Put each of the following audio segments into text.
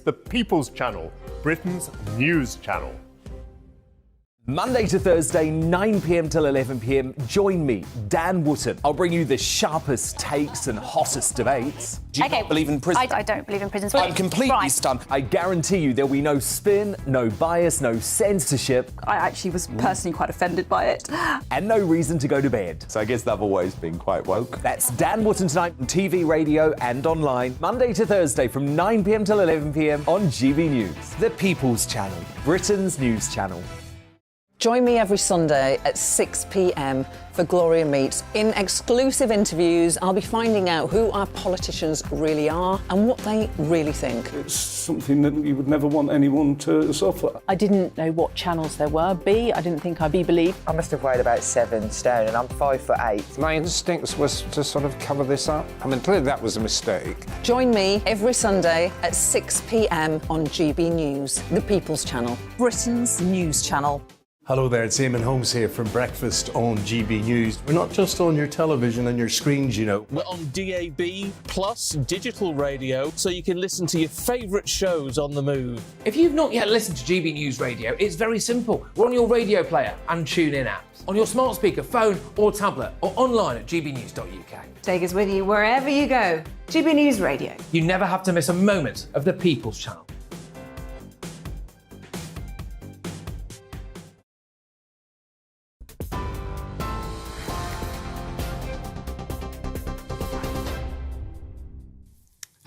the People's Channel, Britain's news channel. Monday to Thursday, 9 p.m. till 11 p.m. Join me, Dan Wootton. I'll bring you the sharpest takes and hottest debates. Do you not believe in prisons? I don't believe in prisons. I'm completely Right. stunned. I guarantee you there'll be no spin, no bias, no censorship, I actually was personally quite offended by it. and no reason to go to bed. So I guess they've always been quite woke. That's Dan Wootton tonight on TV, radio and online. Monday to Thursday from 9 p.m. till 11 p.m. on GB News. The People's Channel, Britain's news channel. Join me every Sunday at 6 p.m. for Gloria Meets. In exclusive interviews, I'll be finding out who our politicians really are and what they really think. It's something that you would never want anyone to suffer. I didn't know what channels there were. I didn't think I'd be believed. I must have weighed about 7 stone and I'm 5'8". My instincts was to sort of cover this up. I mean, clearly that was a mistake. Join me every Sunday at 6 p.m. on GB News, the People's Channel, Britain's news channel. Hello there, it's Eamon Holmes here from Breakfast on GB News. We're not just on your television and your screens, you know. We're on DAB plus digital radio, so you can listen to your favourite shows on the move. If you've not yet listened to GB News Radio, it's very simple. We're on your radio player and TuneIn apps, on your smart speaker, phone or tablet, or online at gbnews.uk. Take us with you wherever you go. GB News Radio. You never have to miss a moment of the People's Channel.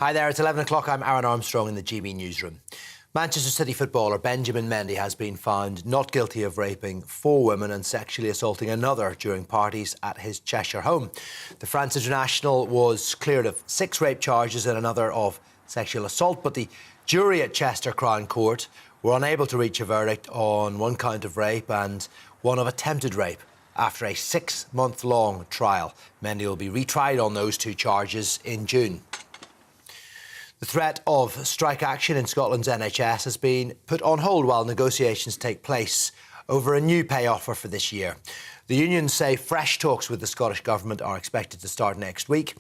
Hi there, it's 11 o'clock. I'm Aaron Armstrong in the GB newsroom. Manchester City footballer Benjamin Mendy has been found not guilty of raping 4 women and sexually assaulting another during parties at his Cheshire home. The France international was cleared of 6 rape charges and another of sexual assault, but the jury at Chester Crown Court were unable to reach a verdict on 1 count of rape and 1 of attempted rape. After a 6-month-long trial, Mendy will be retried on those 2 charges in June. The threat of strike action in Scotland's NHS has been put on hold while negotiations take place over a new pay offer for this year. The unions say fresh talks with the Scottish Government are expected to start next week,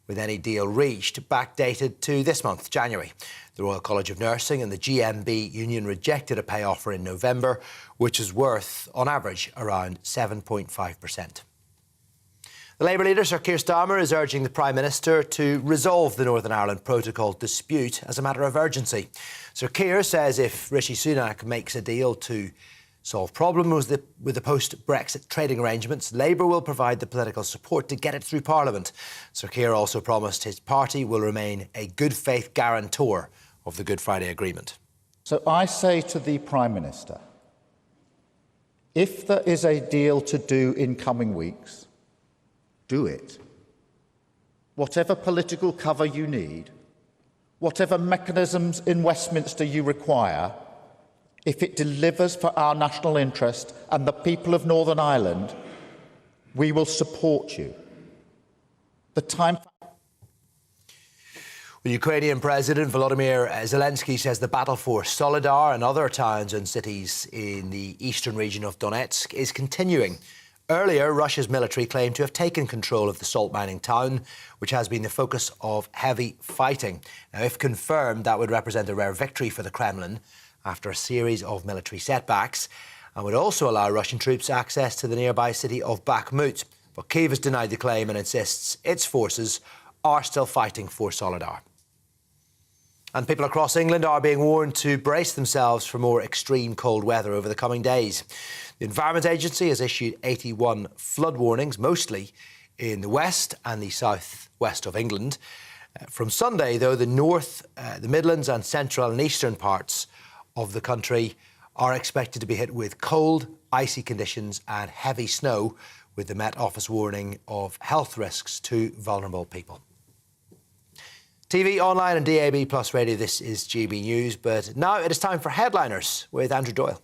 with any deal reached backdated to this month, January. The Royal College of Nursing and the GMB union rejected a pay offer in November, which is worth, on average, around 7.5%. The Labour leader, Sir Keir Starmer, is urging the Prime Minister to resolve the Northern Ireland Protocol dispute as a matter of urgency. Sir Keir says if Rishi Sunak makes a deal to solve problems with the post-Brexit trading arrangements, Labour will provide the political support to get it through Parliament. Sir Keir also promised his party will remain a good faith guarantor of the Good Friday Agreement. So I say to the Prime Minister, if there is a deal to do in coming weeks, do it. Whatever political cover you need, whatever mechanisms in Westminster you require, if it delivers for our national interest and the people of Northern Ireland, we will support you. The time. Well, Ukrainian President Volodymyr Zelensky says the battle for Soledar and other towns and cities in the eastern region of Donetsk is continuing. Earlier, Russia's military claimed to have taken control of the salt mining town, which has been the focus of heavy fighting. Now, if confirmed, that would represent a rare victory for the Kremlin after a series of military setbacks and would also allow Russian troops access to the nearby city of Bakhmut. But Kyiv has denied the claim and insists its forces are still fighting for Soledar. And people across England are being warned to brace themselves for more extreme cold weather over the coming days. The Environment Agency has issued 81 flood warnings, mostly in the west and the south-west of England. From Sunday, though, the north, the Midlands and central and eastern parts of the country are expected to be hit with cold, icy conditions and heavy snow, with the Met Office warning of health risks to vulnerable people. TV, online and DAB plus radio, this is GB News. But now it is time for Headliners with Andrew Doyle.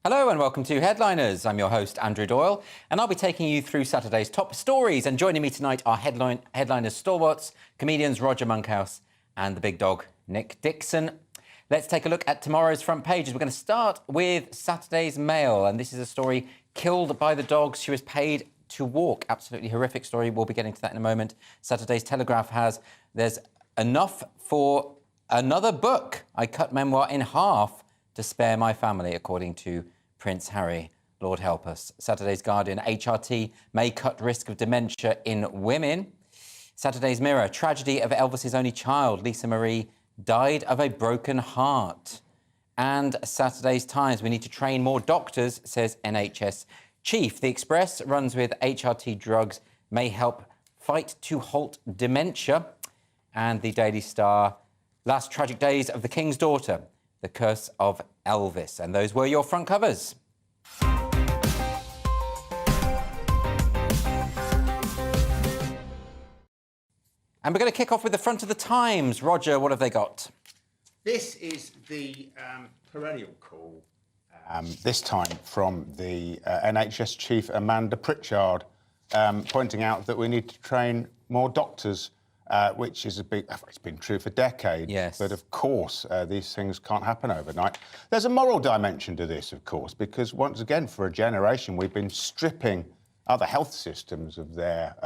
Hello and welcome to Headliners. I'm your host, Andrew Doyle, and I'll be taking you through Saturday's top stories. And joining me tonight are Headliners stalwarts, comedians Roger Monkhouse and the big dog, Nick Dixon. Let's take a look at tomorrow's front pages. We're going to start with Saturday's Mail, and this is a story, killed by the dogs she was paid to walk. Absolutely horrific story. We'll be getting to that in a moment. Saturday's Telegraph has, there's enough for another book. I cut memoir in half to spare my family, according to Prince Harry. Lord help us. Saturday's Guardian, HRT may cut risk of dementia in women. Saturday's Mirror, tragedy of Elvis's only child, Lisa Marie, died of a broken heart. And Saturday's Times, we need to train more doctors, says NHS chief. The Express runs with HRT drugs may help fight to halt dementia. And the Daily Star, last tragic days of the King's daughter, the curse of Elvis. And those were your front covers. And we're going to kick off with the front of the Times. Roger, what have they got? This is the perennial call, this time from the NHS chief, Amanda Pritchard, pointing out that we need to train more doctors, which is it's been true for decades. Yes. But of course, these things can't happen overnight. There's a moral dimension to this, of course, because once again, for a generation, we've been stripping other health systems of their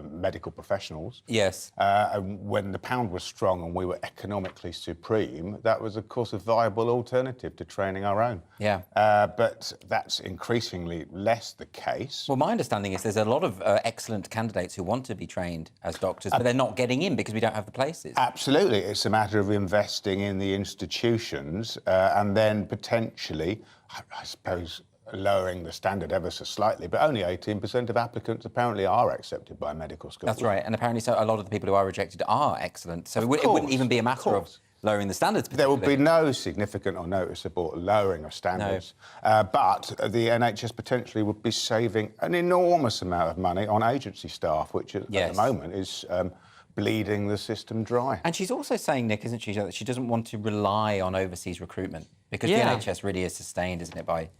medical professionals. Yes. And when the pound was strong and we were economically supreme, that was, of course, a viable alternative to training our own. Yeah. But that's increasingly less the case. Well, my understanding is there's a lot of excellent candidates who want to be trained as doctors, but they're not getting in because we don't have the places. Absolutely. It's a matter of investing in the institutions and then potentially, I suppose, lowering the standard ever so slightly, but only 18% of applicants apparently are accepted by medical schools. That's right, and apparently so a lot of the people who are rejected are excellent, so it wouldn't even be a matter of lowering the standards. There will be no significant or noticeable lowering of standards, but the NHS potentially would be saving an enormous amount of money on agency staff, which at the moment is bleeding the system dry. And she's also saying, Nick, isn't she, that she doesn't want to rely on overseas recruitment, because the NHS really is sustained, isn't it, by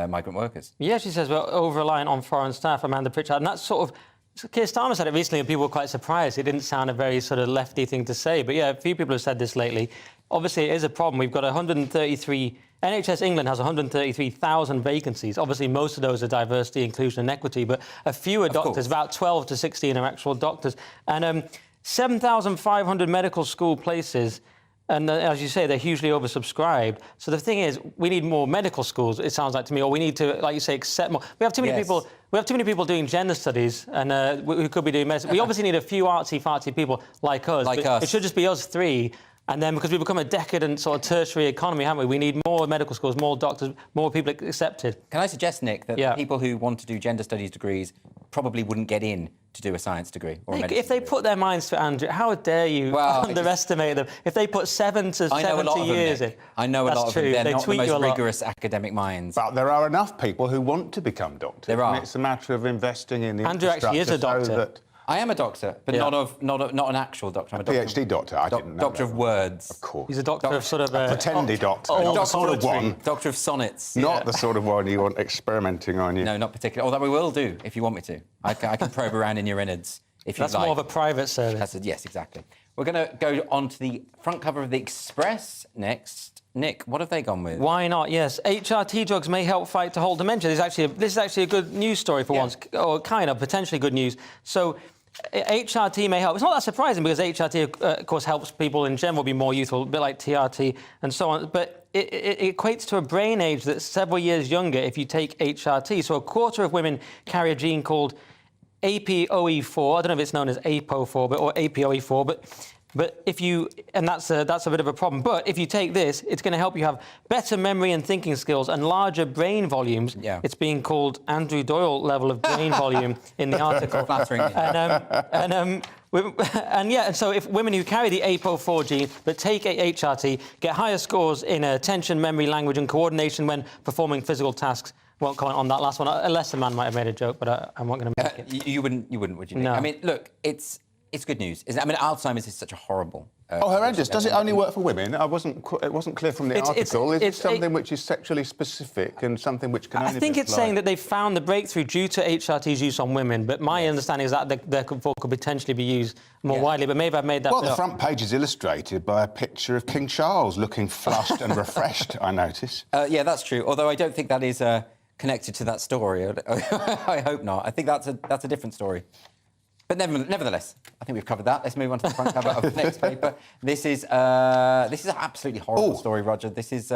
migrant workers. Yeah, she says we're over-reliant on foreign staff, Amanda Pritchard, and that's sort of... Keir Starmer said it recently and people were quite surprised. It didn't sound a very sort of lefty thing to say, but yeah, a few people have said this lately. Obviously, it is a problem. We've got 133... NHS England has 133,000 vacancies. Obviously, most of those are diversity, inclusion and equity, but a few are doctors, about 12 to 16 are actual doctors. And 7,500 medical school places. And as you say, they're hugely oversubscribed. So the thing is, we need more medical schools, it sounds like to me, or we need to, like you say, accept more. We have too many people. We have too many people doing gender studies, and who could be doing medicine. We obviously need a few artsy-fartsy people like us. It should just be us three. And then, because we've become a decadent sort of tertiary economy, haven't we? We need more medical schools, more doctors, more people accepted. Can I suggest, Nick, that people who want to do gender studies degrees probably wouldn't get in to do a science degree or a medicine if they put their minds to it, Andrew, how dare you underestimate them? If they put 7 to 70 years in... I know a lot of them. They're not the most rigorous academic minds. But there are enough people who want to become doctors. There are. And it's a matter of investing in the Andrew actually is a doctor. So that I am a doctor, but not an actual doctor. I'm a PhD doctor. I didn't know. Doctor of words. Of course. He's a doctor of sort of a pretendy doctor, not the sort of one. Doctor of sonnets. Not the sort of one you want experimenting on you. No, not particularly. Although we will do if you want me to. I can probe around in your innards if you like. That's more of a private service. Yes, exactly. We're going to go on to the front cover of the Express next. Nick, what have they gone with? Why not? Yes, HRT drugs may help fight to halt dementia. This is actually a good news story for once, or kind of potentially good news. So, HRT may help. It's not that surprising because HRT, of course, helps people in general be more youthful, a bit like TRT and so on. But it equates to a brain age that's several years younger if you take HRT. So a quarter of women carry a gene called APOE4. I don't know if it's known as APO4 or APOE4, but if you, and that's a bit of a problem. But if you take this, it's going to help you have better memory and thinking skills and larger brain volumes. Yeah. It's being called Andrew Doyle level of brain volume in the article. Flattering. And so if women who carry the APO4 gene but take HRT get higher scores in attention, memory, language and coordination when performing physical tasks. Won't comment on that last one, unless the man might have made a joke, but I'm not going to make it. You wouldn't, would you, Nick? No. I mean, look, it's It's good news. I mean, Alzheimer's is such a horrible... horrendous. Does it only work for women? It wasn't clear from the article. Is it something which is sexually specific and something which can only I think be it's applied? saying that they found the breakthrough due to HRT's use on women, but my understanding is that they could potentially be used more widely, but maybe I've made that Well, bit the up. front page is illustrated by a picture of King Charles looking flushed and refreshed, I notice. Yeah, that's true, although I don't think that is connected to that story. I hope not. I think that's a different story. But nevertheless, I think we've covered that. Let's move on to the front cover of the next paper. This is an absolutely horrible story, Roger. This is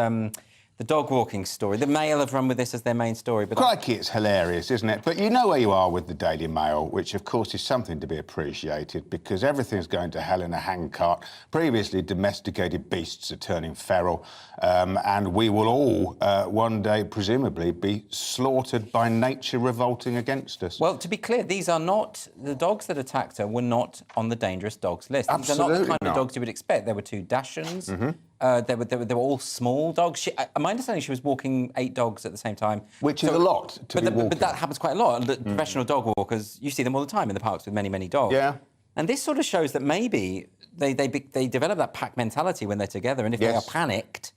the dog walking story. The Mail have run with this as their main story. But Crikey, it's hilarious, isn't it? But you know where you are with the Daily Mail, which, of course, is something to be appreciated because everything's going to hell in a handcart. Previously domesticated beasts are turning feral, and we will all, one day, presumably, be slaughtered by nature revolting against us. Well, to be clear, these are not... The dogs that attacked her were not on the dangerous dogs list. These are not the kind of dogs you would expect. There were 2 Dachshunds. They were all small dogs. My understanding, she was walking 8 dogs at the same time. Which is a lot to be walking. But that happens quite a lot. The professional dog walkers, you see them all the time in the parks with many, many dogs. Yeah. And this sort of shows that maybe they develop that pack mentality when they're together, and if they are panicked,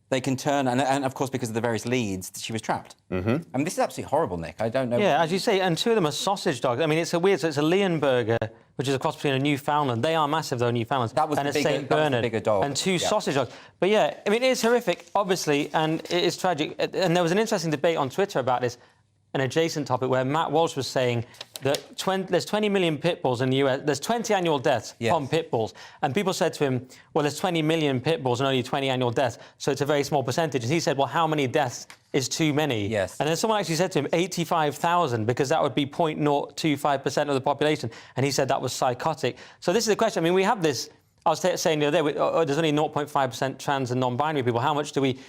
they can turn... And, of course, because of the various leads, she was trapped. I mean, this is absolutely horrible, Nick. I don't know... Yeah, as you say, and 2 of them are sausage dogs. I mean, it's a weird... So it's a Leonberger, which is a cross between a Newfoundland. They are massive, though, Newfoundlands. And a St. Bernard. Bigger dog. And 2 sausage dogs. But, yeah, I mean, it's horrific, obviously, and it is tragic. And there was an interesting debate on Twitter about this, an adjacent topic, where Matt Walsh was saying that there's 20 million pit bulls in the US. There's 20 annual deaths from pit bulls. And people said to him, well, there's 20 million pit bulls and only 20 annual deaths, so it's a very small percentage. And he said, well, how many deaths is too many? Yes. And then someone actually said to him, 85,000, because that would be 0.025% of the population. And he said that was psychotic. So this is the question. I mean, we have this... I was saying the other day, there's only 0.5% trans and non-binary people. How much do we...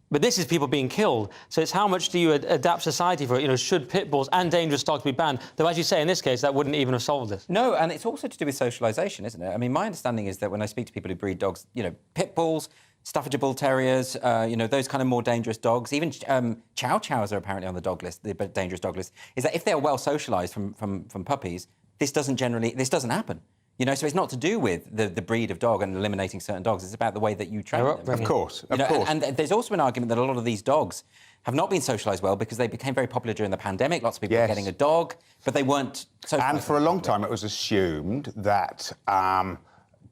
But this is people being killed. So it's how much do you adapt society for it? You know, should pit bulls and dangerous dogs be banned? Though, as you say, in this case, that wouldn't even have solved this. No, and it's also to do with socialisation, isn't it? I mean, my understanding is that when I speak to people who breed dogs, you know, pit bulls, Staffordshire Bull Terriers, you know, those kind of more dangerous dogs, even Chow Chows are apparently on the dog list, the dangerous dog list, is that if they're well socialised from puppies, this doesn't happen. You know, so it's not to do with the breed of dog and eliminating certain dogs. It's about the way that you train them. Of course. And there's also an argument that a lot of these dogs have not been socialised well because they became very popular during the pandemic. Lots of people were getting a dog, but they weren't socialised. And for a long time, it was assumed that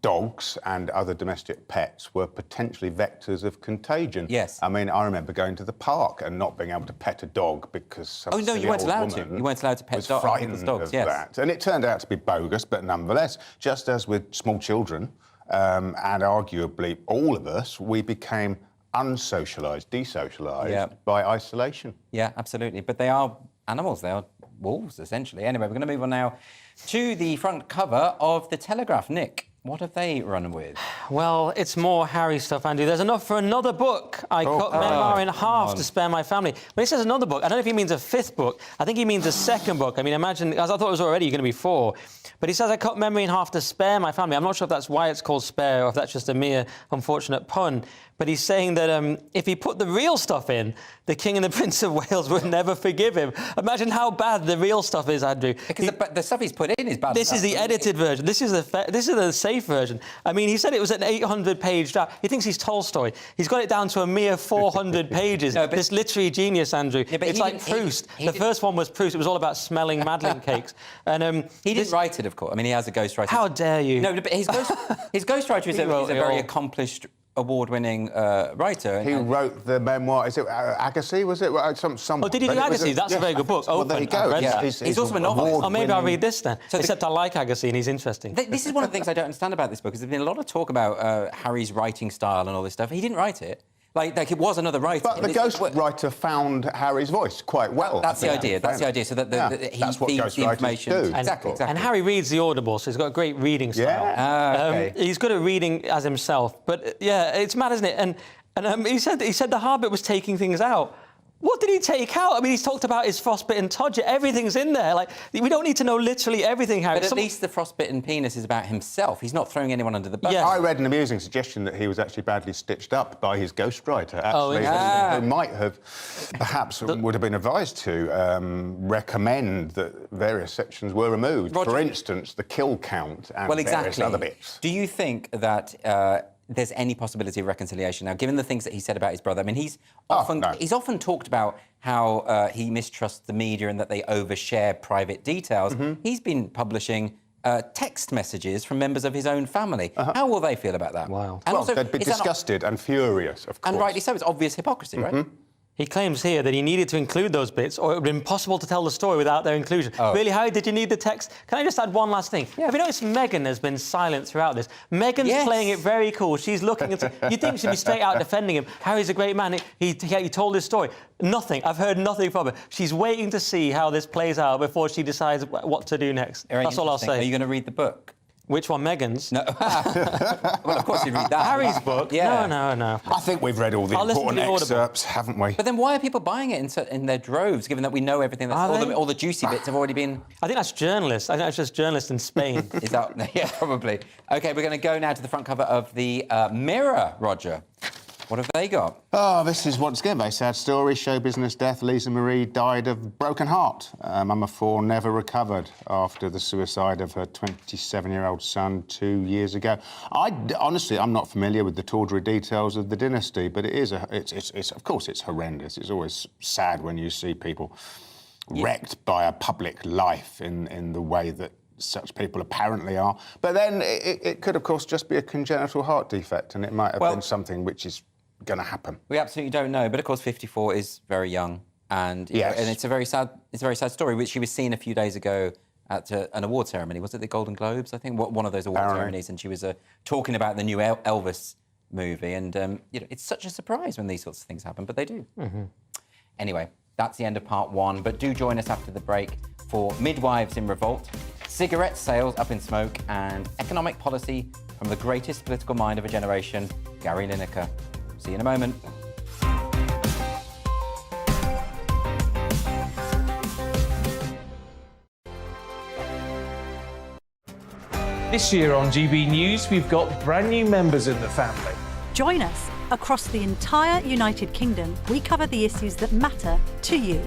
dogs and other domestic pets were potentially vectors of contagion. Yes. I mean, I remember going to the park and not being able to pet a dog because some silly you weren't old allowed to. woman You weren't allowed to pet was people's frightened dogs. of Yes. that. And it turned out to be bogus, but nonetheless, just as with small children, and arguably all of us, we became unsocialised, desocialised by isolation. Yeah, absolutely. But they are animals. They are wolves, essentially. Anyway, we're going to move on now to the front cover of The Telegraph. Nick, what have they run with? Well, it's more Harry stuff, Andy. There's enough for another book. I cut memoir in half to spare my family. But he says another book. I don't know if he means a 5th book. I think he means a 2nd book. I mean, imagine, as I thought it was already going to be 4. But he says, I cut memory in half to spare my family. I'm not sure if that's why it's called spare or if that's just a mere unfortunate pun. But he's saying that if he put the real stuff in, the King and the Prince of Wales would never forgive him. Imagine how bad the real stuff is, Andrew. Because the stuff he's put in is bad. This is the edited version. This is the safe version. I mean, he said it was an 800-page draft. He thinks he's Tolstoy. He's got it down to a mere 400 pages. No, this literary genius, Andrew. Yeah, it's like Proust. The first one was Proust. It was all about smelling Madeleine cakes. And he didn't write it, of course. I mean, he has a ghostwriter. How dare you? No, but his ghostwriter is a very accomplished, award-winning writer. He wrote the memoir. Is it Agassi? Was it some? Oh, did he do Agassi? That's a very good book. Well, there you go. He's also a novelist. Oh, maybe I'll read this then. Except I like Agassi and he's interesting. This is one of the things I don't understand about this book. Is there's been a lot of talk about Harry's writing style and all this stuff. He didn't write it. Like it was another writer. But the ghostwriter found Harry's voice quite well. That's the idea. That's the idea. So that he feeds the information. Do. Exactly. And Harry reads the Audible, so he's got a great reading style. Yeah. He's good at reading as himself. But yeah, it's mad, isn't it? And he said the hard bit was taking things out. What did he take out? I mean, he's talked about his frostbitten todger. Everything's in there. Like, we don't need to know literally everything, Harry. But at least the frostbitten penis is about himself. He's not throwing anyone under the bus. I read an amusing suggestion that he was actually badly stitched up by his ghostwriter, actually, who might have, perhaps, would have been advised to recommend that various sections were removed. For instance, the kill count and various other bits. Do you think that there's any possibility of reconciliation now, given the things that he said about his brother? I mean, he's often talked about how he mistrusts the media and that they overshare private details. He's been publishing text messages from members of his own family. How will they feel about that? Wow. And well, also, they'd be disgusted and furious, of course. And rightly so. It's obvious hypocrisy, right? He claims here that he needed to include those bits or it would be impossible to tell the story without their inclusion. Really, Harry, did you need the text? Can I just add one last thing? Have you noticed Meghan has been silent throughout this? Meghan's playing it very cool. She's looking into... You'd think she'd be straight out defending him. Harry's a great man. He told his story. Nothing. I've heard nothing from her. She's waiting to see how this plays out before she decides what to do next. That's all I'll say. Are you going to read the book? Which one, Meghan's? No. Well, of course you read that. Harry's book? Yeah. No. I think we've read all the important excerpts, haven't we? But then why are people buying it in their droves, given that we know everything, all the juicy bits have already been... I think that's journalists. I think that's just journalists in Spain. Is that... Yeah, probably. OK, we're going to go now to the front cover of the Mirror, Roger. What have they got? Oh, this is once again a very sad story. Show business death. Lisa Marie died of broken heart. Mama 4 never recovered after the suicide of her 27-year-old son 2 years ago. Honestly, I'm not familiar with the tawdry details of the dynasty, but it is of course it's horrendous. It's always sad when you see people wrecked by a public life in the way that such people apparently are. But then it could, of course, just be a congenital heart defect, and it might have been something which is going to happen. We absolutely don't know, but of course 54 is very young, and and it's a very sad story, which she was seen a few days ago at an award ceremony. Was it the Golden Globes? I think one of those award ceremonies, and she was talking about the new Elvis movie, and it's such a surprise when these sorts of things happen, but they do. Anyway, that's the end of part 1, but do join us after the break for Midwives in Revolt, cigarette sales up in smoke, and economic policy from the greatest political mind of a generation, Gary Lineker. See you in a moment. This year on GB News, we've got brand new members in the family. Join us. Across the entire United Kingdom, we cover the issues that matter to you.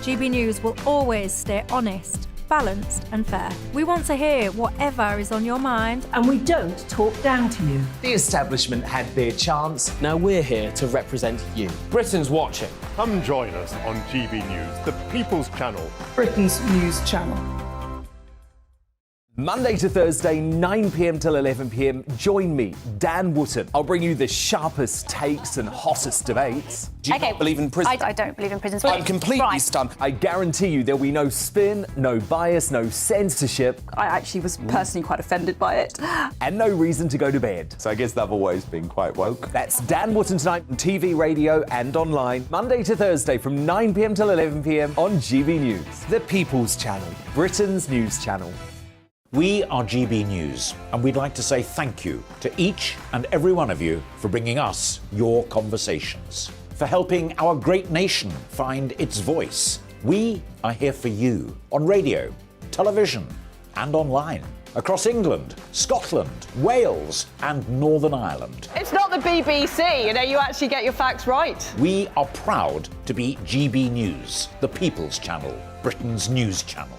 GB News will always stay honest, balanced and fair. We want to hear whatever is on your mind. And we don't talk down to you. The establishment had their chance. Now we're here to represent you. Britain's watching. Come join us on GB News, the People's Channel. Britain's news channel. Monday to Thursday, 9 p.m. till 11 p.m. Join me, Dan Wootton. I'll bring you the sharpest takes and hottest debates. Do you not believe in prison? I don't believe in prison. I'm completely stunned. I guarantee you there'll be no spin, no bias, no censorship. I actually was personally quite offended by it. And no reason to go to bed. So I guess they've always been quite woke. That's Dan Wootton tonight on TV, radio and online. Monday to Thursday from 9 p.m. till 11 p.m. on GB News. The People's Channel, Britain's news channel. We are GB News, and we'd like to say thank you to each and every one of you for bringing us your conversations, for helping our great nation find its voice. We are here for you on radio, television, and online, across England, Scotland, Wales, and Northern Ireland. It's not the BBC, you actually get your facts right. We are proud to be GB News, the People's Channel, Britain's news channel.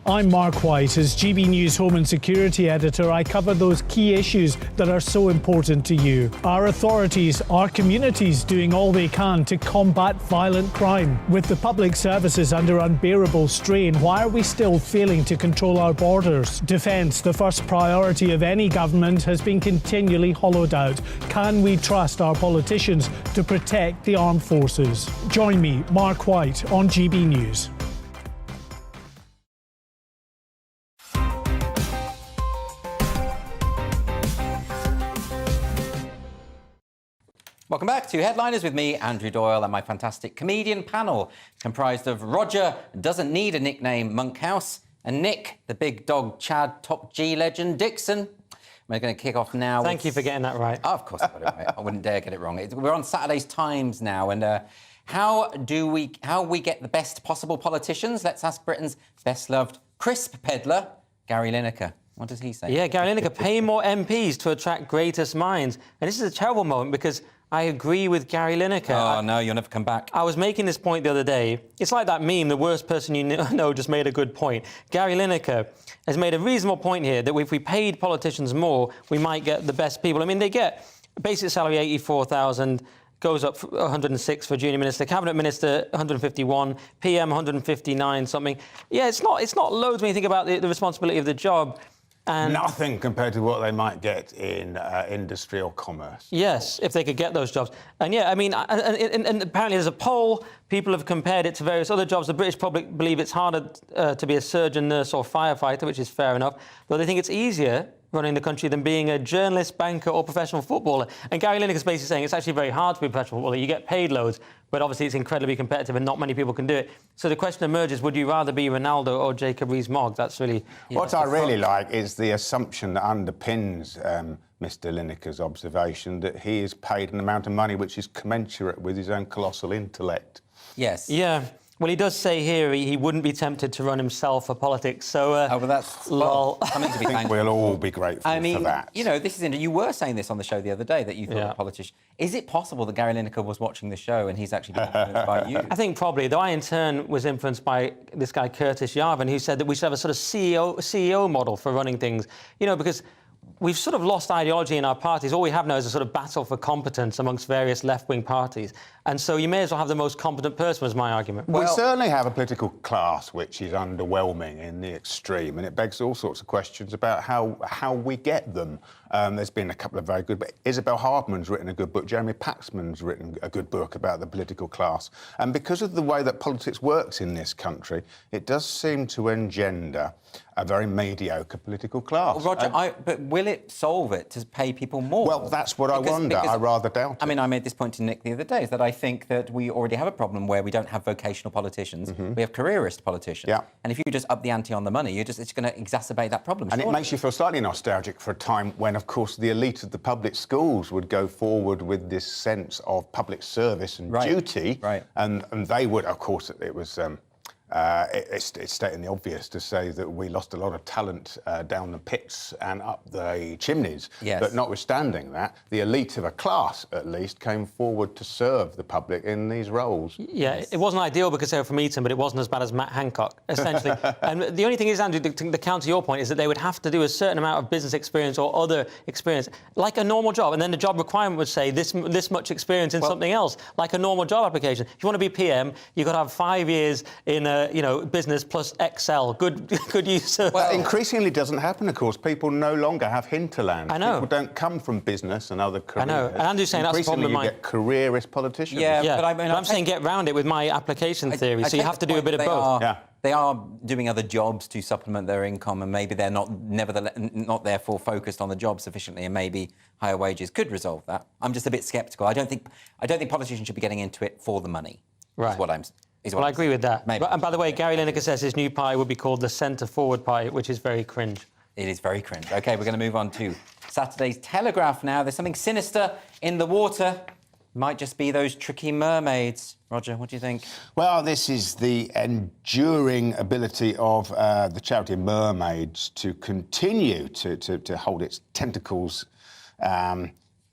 I'm Mark White. As GB News Home and Security Editor, I cover those key issues that are so important to you. Our authorities, our communities doing all they can to combat violent crime. With the public services under unbearable strain, why are we still failing to control our borders? Defence, the first priority of any government, has been continually hollowed out. Can we trust our politicians to protect the armed forces? Join me, Mark White, on GB News. Welcome back to Headliners with me, Andrew Doyle, and my fantastic comedian panel, comprised of Roger, doesn't need a nickname, Monkhouse, and Nick, the big dog Chad, Top G legend Dixon. We're going to kick off now. Thank you for getting that right. Oh, of course I got it right. I wouldn't dare get it wrong. We're on Saturday's Times now, and how we get the best possible politicians? Let's ask Britain's best-loved crisp peddler, Gary Lineker. What does he say? Yeah, Gary Lineker, pay more MPs to attract greatest minds. And this is a terrible moment because I agree with Gary Lineker. Oh, no, you'll never come back. I was making this point the other day. It's like that meme, the worst person you know just made a good point. Gary Lineker has made a reasonable point here that if we paid politicians more, we might get the best people. I mean, they get a basic salary 84,000, goes up 106 for junior minister, cabinet minister 151, PM 159 something. Yeah, it's not loads when you think about the responsibility of the job. And nothing compared to what they might get in industry or commerce. Yes, if they could get those jobs. And yeah, I mean, and apparently there's a poll, people have compared it to various other jobs. The British public believe it's harder to be a surgeon, nurse or firefighter, which is fair enough, but they think it's easier running the country than being a journalist, banker or professional footballer. And Gary Lineker is basically saying it's actually very hard to be a professional footballer. You get paid loads, but obviously it's incredibly competitive and not many people can do it. So the question emerges, would you rather be Ronaldo or Jacob Rees-Mogg? That's really... What I really like is the assumption that underpins Mr Lineker's observation that he is paid an amount of money which is commensurate with his own colossal intellect. Yes. Yeah. Well, he does say here he wouldn't be tempted to run himself for politics, so... oh, well, that's... lol. Something to be I think we'll all be grateful for that. You know, this is... You were saying this on the show the other day, that you thought a politician... Is it possible that Gary Lineker was watching the show and he's actually been influenced by you? I think probably, though I in turn was influenced by this guy Curtis Yarvin, who said that we should have a sort of CEO model for running things, you know, because we've sort of lost ideology in our parties. All we have now is a sort of battle for competence amongst various left-wing parties. And so you may as well have the most competent person, was my argument. We certainly have a political class which is underwhelming in the extreme, and it begs all sorts of questions about how we get them. There's been a couple of very good... But Isabel Hardman's written a good book. Jeremy Paxman's written a good book about the political class. And because of the way that politics works in this country, it does seem to engender a very mediocre political class. Well, Roger, but will it solve it to pay people more? Well, that's what I wonder. I rather doubt it. I mean, I made this point to Nick the other day, is that I think that we already have a problem where we don't have vocational politicians. We have careerist politicians. Yeah. And if you just up the ante on the money, it's going to exacerbate that problem. And it makes you feel slightly nostalgic for a time when, of course, the elite of the public schools would go forward with this sense of public service and duty. Right. And they would, of course, it was... it's stating the obvious to say that we lost a lot of talent down the pits and up the chimneys. Yes. But notwithstanding that, the elite of a class, at least, came forward to serve the public in these roles. Yeah, it wasn't ideal because they were from Eton, but it wasn't as bad as Matt Hancock, essentially. And the only thing is, Andrew, to counter your point, is that they would have to do a certain amount of business experience or other experience, like a normal job, and then the job requirement would say this much experience in something else, like a normal job application. If you want to be PM, you've got to have 5 years in business plus Excel. Good use of... Well, increasingly doesn't happen, of course. People no longer have hinterland. I know. People don't come from business and other careers. I know. And Andrew's saying that's the problem with you get careerist politicians. Yeah, but I'm saying get round it with my application theory, so you have to do a bit of both. They are doing other jobs to supplement their income, and maybe they're not therefore focused on the job sufficiently, and maybe higher wages could resolve that. I'm just a bit sceptical. I don't think politicians should be getting into it for the money. Right. Is what I'm... Well, I agree with that. Maybe. And by the way, Gary Lineker says his new party would be called the Centre Forward Party, which is very cringe. It is very cringe. OK, we're going to move on to Saturday's Telegraph now. There's something sinister in the water. Might just be those tricky mermaids. Roger, what do you think? Well, this is the enduring ability of the charity Mermaids to continue to hold its tentacles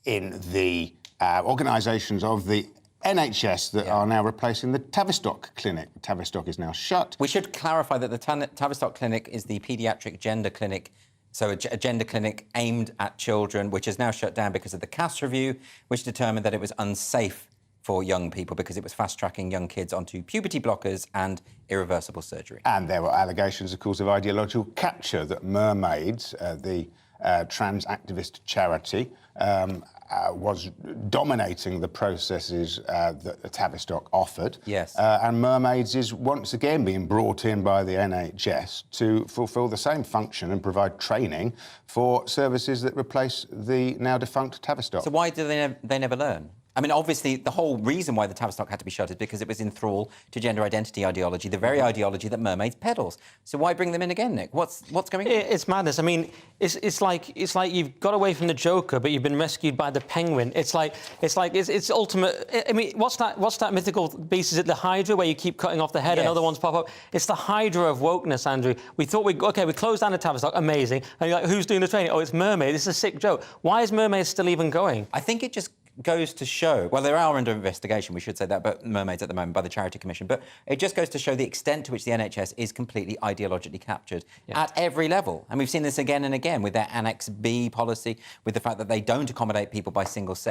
in the organisations of the NHS that are now replacing the Tavistock Clinic. Tavistock is now shut. We should clarify that the Tavistock Clinic is the paediatric gender clinic, so a gender clinic aimed at children, which is now shut down because of the Cass review, which determined that it was unsafe for young people because it was fast-tracking young kids onto puberty blockers and irreversible surgery. And there were allegations, of course, of ideological capture that Mermaids, the trans activist charity, was dominating the processes that Tavistock offered. Yes. And Mermaids is once again being brought in by the NHS to fulfil the same function and provide training for services that replace the now defunct Tavistock. So why do they never learn? I mean, obviously, the whole reason why the Tavistock had to be shut is because it was in thrall to gender identity ideology, the very ideology that Mermaids peddles. So why bring them in again, Nick? What's going on? It's madness. I mean, it's like you've got away from the Joker, but you've been rescued by the Penguin. It's ultimate. I mean, what's that mythical beast? Is it the Hydra, where you keep cutting off the head and other ones pop up? It's the Hydra of wokeness, Andrew. We thought we closed down the Tavistock, amazing. And you're like, who's doing the training? Oh, it's Mermaid. This is a sick joke. Why is Mermaid still even going? I think it just goes to show, well, they are under investigation, we should say that, but Mermaids at the moment by the Charity Commission, but it just goes to show the extent to which the NHS is completely ideologically captured at every level. And we've seen this again and again with their Annex B policy, with the fact that they don't accommodate people by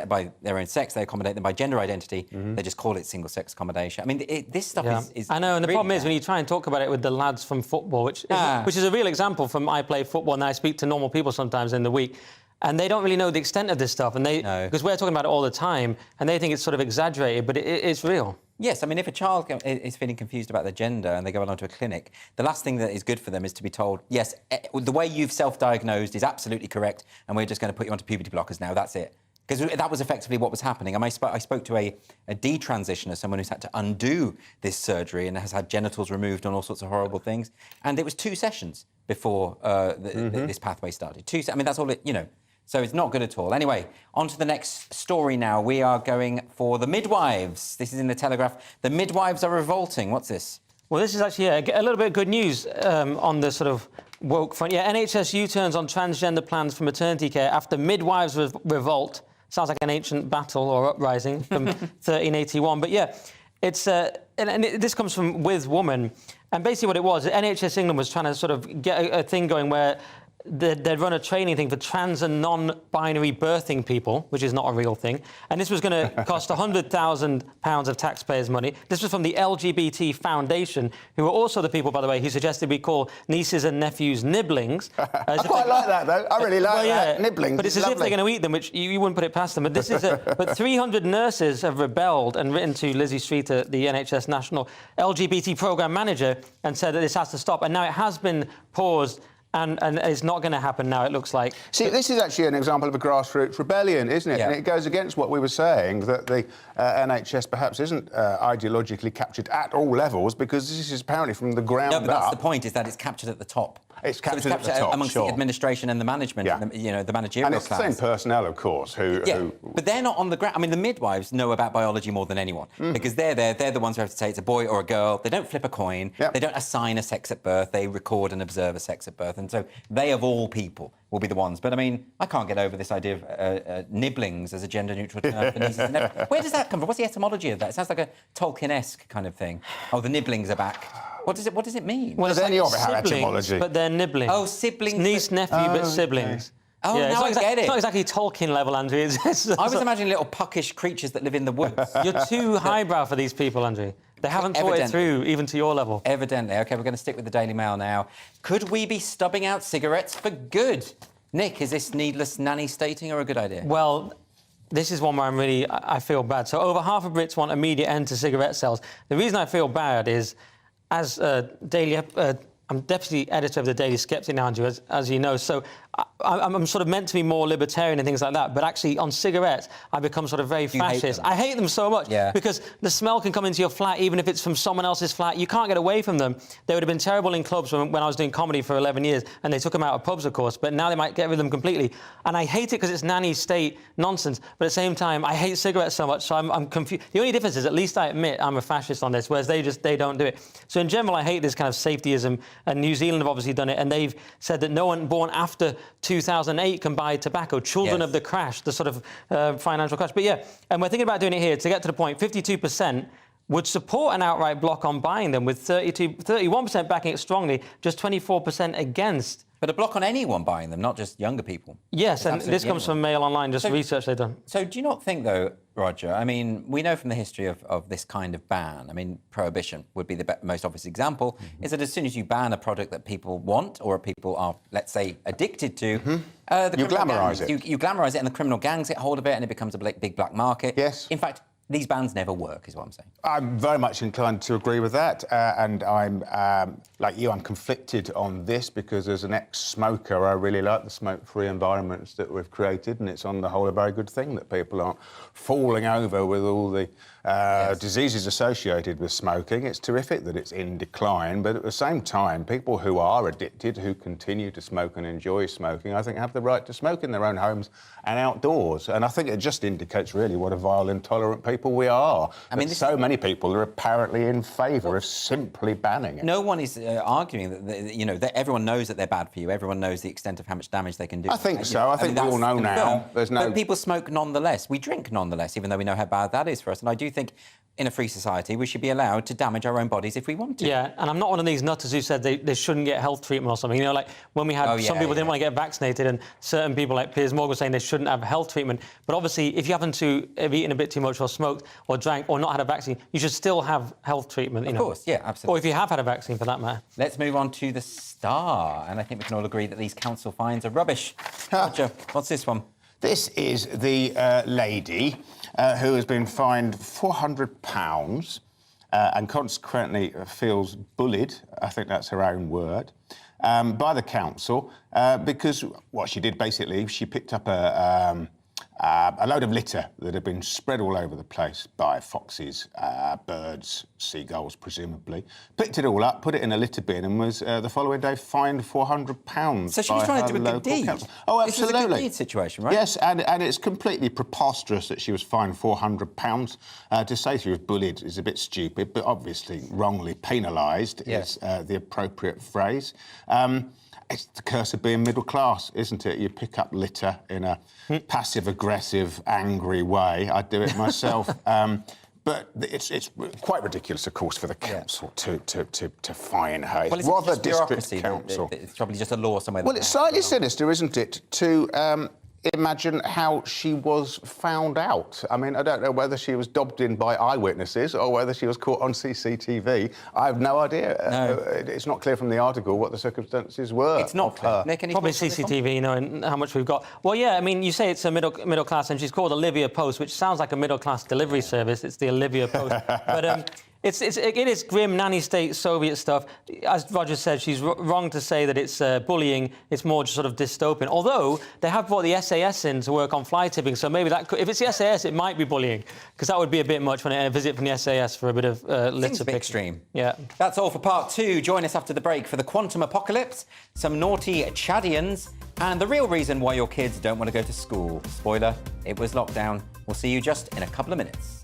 by their own sex, they accommodate them by gender identity. They just call it single-sex accommodation. I mean, this stuff is I know, and the really problem is when you try and talk about it with the lads from football, which is a real example from I play football and I speak to normal people sometimes in the week, and they don't really know the extent of this stuff, and because we're talking about it all the time, and they think it's sort of exaggerated, but it's real. Yes, I mean, if a child is feeling confused about their gender and they go along to a clinic, the last thing that is good for them is to be told, yes, the way you've self-diagnosed is absolutely correct, and we're just going to put you onto puberty blockers now, that's it. Because that was effectively what was happening. I spoke to a detransitioner, someone who's had to undo this surgery and has had genitals removed and all sorts of horrible things, and it was 2 sessions before this pathway started. I mean, that's all it, So it's not good at all. Anyway, on to the next story now. We are going for the midwives. This is in the Telegraph. The midwives are revolting. What's this? Well, this is actually a little bit of good news on the sort of woke front. Yeah, NHS U-turns on transgender plans for maternity care after midwives revolt. Sounds like an ancient battle or uprising from 1381. But yeah, it's and this comes from With Woman. And basically what it was, NHS England was trying to sort of get a thing going where they'd run a training thing for trans and non-binary birthing people, which is not a real thing. And this was going to cost £100,000 of taxpayers' money. This was from the LGBT Foundation, who are also the people, by the way, who suggested we call nieces and nephews nibblings. I quite like that, though. I really like that. Nibblings. But it's as if they're going to eat them, which you wouldn't put it past them. But this is but 300 nurses have rebelled and written to Lizzie Streeter, the NHS National LGBT Programme Manager, and said that this has to stop. And now it has been paused. And it's not going to happen now, it looks like. See, this is actually an example of a grassroots rebellion, isn't it? Yeah. And it goes against what we were saying, that the NHS perhaps isn't ideologically captured at all levels, because this is apparently from the ground up. No, but that's the point, is that it's captured at the top. It's captured at the top, amongst the administration and the management, and the managerial And it's class. the same personnel, of course, who... But they're not on the ground. I mean, the midwives know about biology more than anyone, because they're there. They're the ones who have to say it's a boy or a girl. They don't flip a coin. They don't assign a sex at birth. They record and observe a sex at birth. And so they, of all people, will be the ones. But, I mean, I can't get over this idea of nibblings as a gender-neutral term for nieces and nephews. Where does that come from? What's the etymology of that? It sounds like a Tolkien-esque kind of thing. Oh, the nibblings are back. What does it mean? Well, it's any like of it have siblings, etymology. but they're nibbling. Oh, siblings. Niece, nephew, but siblings. Oh, now I get it. It's not exactly Tolkien level, Andrew. I was imagining little puckish creatures that live in the woods. You're too highbrow for these people, Andrew. They haven't thought it through, even to your level. Evidently. OK, we're going to stick with the Daily Mail now. Could we be stubbing out cigarettes for good? Nick, is this needless nanny stating or a good idea? Well, this is one where I feel bad. So over half of Brits want immediate end to cigarette sales. The reason I feel bad is, as I'm deputy editor of the Daily Skeptic now, Andrew, as you know, so I'm sort of meant to be more libertarian and things like that, but actually on cigarettes, I become sort of very fascist. I hate them so much because the smell can come into your flat, even if it's from someone else's flat. You can't get away from them. They would have been terrible in clubs when I was doing comedy for 11 years, and they took them out of pubs, of course, but now they might get rid of them completely. And I hate it because it's nanny state nonsense, but at the same time, I hate cigarettes so much, so I'm confused. The only difference is, at least I admit I'm a fascist on this, whereas they don't do it. So in general, I hate this kind of safetyism, and New Zealand have obviously done it, and they've said that no one born after 2008 can buy tobacco. Children of the crash, the sort of financial crash. But yeah, and we're thinking about doing it here. To get to the point, 52% would support an outright block on buying them, with 31% backing it strongly, just 24% against. But a block on anyone buying them, not just younger people. Yes, and this comes from Mail Online, just research they've done. So do you not think, though, Roger, I mean, we know from the history of this kind of ban, I mean, prohibition would be the most obvious example, is that as soon as you ban a product that people want or people are, let's say, addicted to, you glamorise it. You glamorise it, and the criminal gangs get hold of it, and it becomes a big black market. Yes. In fact, these bans never work, is what I'm saying. I'm very much inclined to agree with that, and I'm, like you, I'm conflicted on this because as an ex-smoker, I really like the smoke-free environments that we've created, and it's on the whole a very good thing that people aren't falling over with all the diseases associated with smoking. It's terrific that it's in decline, but at the same time, people who are addicted, who continue to smoke and enjoy smoking, I think have the right to smoke in their own homes and outdoors. And I think it just indicates really what a vile, intolerant people we are. I mean, so many people are apparently in favour of simply banning it. No one is arguing that, you know, that everyone knows that they're bad for you. Everyone knows the extent of how much damage they can do. I think so. I think we all know now. There's no... But people smoke nonetheless. We drink nonetheless, even though we know how bad that is for us. And I do think in a free society, we should be allowed to damage our own bodies if we want to. Yeah, and I'm not one of these nutters who said they shouldn't get health treatment or something. You know, like when we had some people didn't want to get vaccinated, and certain people like Piers Morgan saying they shouldn't have health treatment. But obviously, if you happen to have eaten a bit too much or smoked or drank or not had a vaccine, you should still have health treatment. Of course, yeah, absolutely. Or if you have had a vaccine, for that matter. Let's move on to the Star, and I think we can all agree that these council fines are rubbish. Roger, what's this one? This is the lady who has been fined £400 and consequently feels bullied, I think that's her own word, by the council because what she did basically, she picked up a load of litter that had been spread all over the place by foxes, birds, seagulls, presumably. Picked it all up, put it in a litter bin, and was the following day fined £400. So she was trying to do a good deed. Oh, absolutely. This was a good deed situation, right? Yes, and it's completely preposterous that she was fined £400. To say she was bullied is a bit stupid, but obviously wrongly penalised is the appropriate phrase. It's the curse of being middle class, isn't it? You pick up litter in a passive-aggressive, angry way. I do it myself. But it's quite ridiculous, of course, for the council to fine her. Well, it's rather just district council. It's probably just a law somewhere. Well, it's slightly sinister, isn't it, to imagine how she was found out. I mean, I don't know whether she was dobbed in by eyewitnesses or whether she was caught on CCTV. I have no idea. No. It's not clear from the article what the circumstances were. It's not clear. Nick, any Probably thoughts on this one? CCTV, you know, and how much we've got. Well, yeah, I mean, you say it's a middle class, and she's called Olivia Post, which sounds like a middle class delivery service. It's the Olivia Post, but it is grim nanny state Soviet stuff. As Roger said, she's wrong to say that it's bullying. It's more just sort of dystopian. Although they have brought the SAS in to work on fly tipping, so maybe that could, if it's the SAS, it might be bullying, because that would be a bit much when a visit from the SAS for a bit of litter Seems a bit extreme. Yeah. That's all for part 2. Join us after the break for the quantum apocalypse, some naughty Chadians, and the real reason why your kids don't want to go to school. Spoiler, it was lockdown. We'll see you just in a couple of minutes.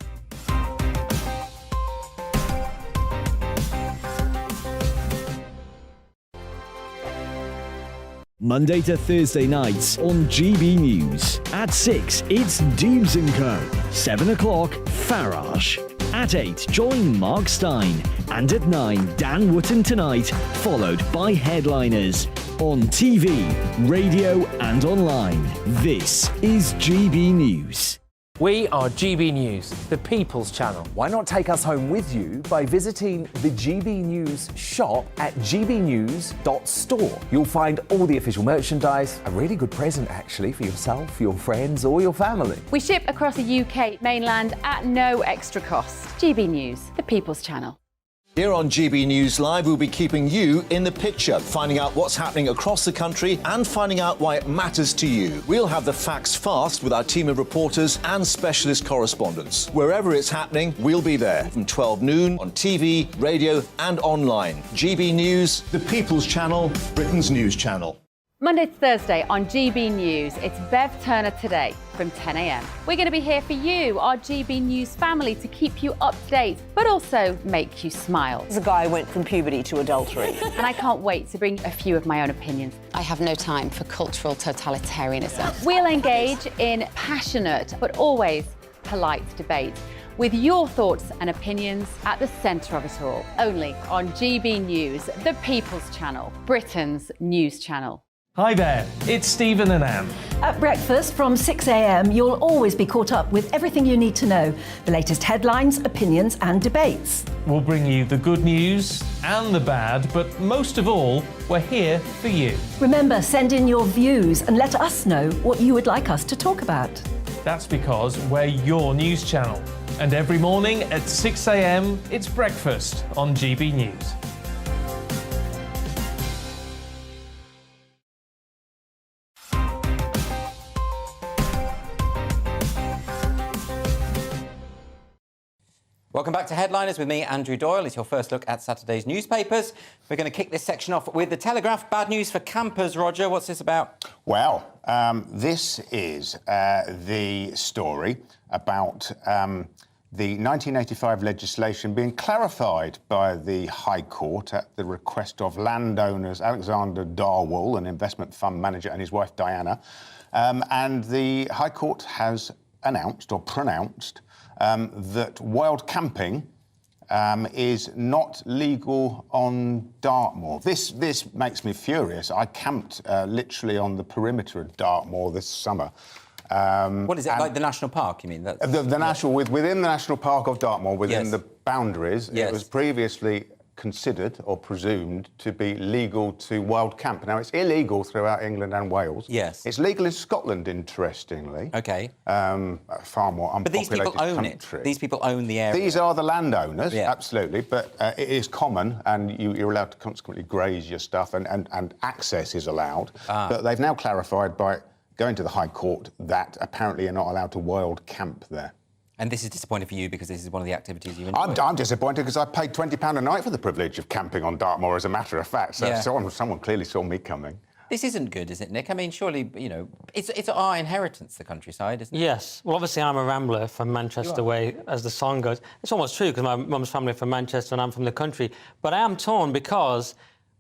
Monday to Thursday nights on GB News. At 6, it's Deebs & Co. 7 o'clock, Farage. At 8, join Mark Stein. And at 9, Dan Wootton Tonight, followed by Headliners. On TV, radio and online. This is GB News. We are GB News, the People's Channel. Why not take us home with you by visiting the GB News shop at gbnews.store. You'll find all the official merchandise, a really good present actually for yourself, your friends or your family. We ship across the UK mainland at no extra cost. GB News, the People's Channel. Here on GB News Live, we'll be keeping you in the picture, finding out what's happening across the country and finding out why it matters to you. We'll have the facts fast with our team of reporters and specialist correspondents. Wherever it's happening, we'll be there from 12 noon on TV, radio and online. GB News, the People's Channel, Britain's news channel. Monday to Thursday on GB News, it's Bev Turner Today from 10 a.m. We're going to be here for you, our GB News family, to keep you up to date, but also make you smile. As a guy who went from puberty to adultery. And I can't wait to bring a few of my own opinions. I have no time for cultural totalitarianism. We'll engage in passionate, but always polite debate, with your thoughts and opinions at the centre of it all. Only on GB News, the People's Channel, Britain's news channel. Hi there, it's Stephen and Anne. At breakfast from 6 a.m, you'll always be caught up with everything you need to know, the latest headlines, opinions and debates. We'll bring you the good news and the bad, but most of all, we're here for you. Remember, send in your views and let us know what you would like us to talk about. That's because we're your news channel. And every morning at 6 a.m, it's breakfast on GB News. Welcome back to Headliners with me, Andrew Doyle. It's your first look at Saturday's newspapers. We're going to kick this section off with The Telegraph. Bad news for campers, Roger. What's this about? Well, this is the story about the 1985 legislation being clarified by the High Court at the request of landowners Alexander Darwell, an investment fund manager, and his wife Diana. And the High Court has announced or pronounced that wild camping is not legal on Dartmoor. This makes me furious. I camped literally on the perimeter of Dartmoor this summer. What is it, like the national park, you mean? That's, within the national park of Dartmoor, within the boundaries, it was previously considered or presumed to be legal to wild camp. Now, it's illegal throughout England and Wales. Yes. It's legal in Scotland, interestingly. OK. A far more unpopulated But these people own country. it. These people own the area. These are the landowners, absolutely, but it is common, and you're allowed to consequently graze your stuff, and access is allowed. But they've now clarified by going to the High Court that apparently you're not allowed to wild camp there. And this is disappointing for you because this is one of the activities you enjoy. I'm disappointed because I paid £20 a night for the privilege of camping on Dartmoor, as a matter of fact. So someone clearly saw me coming. This isn't good, is it, Nick? I mean, surely, you know, it's our inheritance, the countryside, isn't it? Yes. Well, obviously, I'm a rambler from Manchester way, as the song goes. It's almost true, because my mum's family are from Manchester and I'm from the country. But I am torn because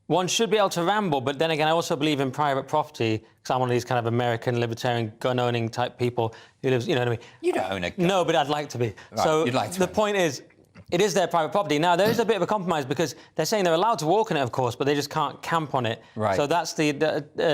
one should be able to ramble, but then again, I also believe in private property, because I'm one of these kind of American, libertarian, gun-owning type people who lives, you know what I mean? You don't own a gun. No, but I'd like to be. Right, so you'd like to the point is, it is their private property. Now, there is a bit of a compromise, because they're saying they're allowed to walk on it, of course, but they just can't camp on it. Right. So that's the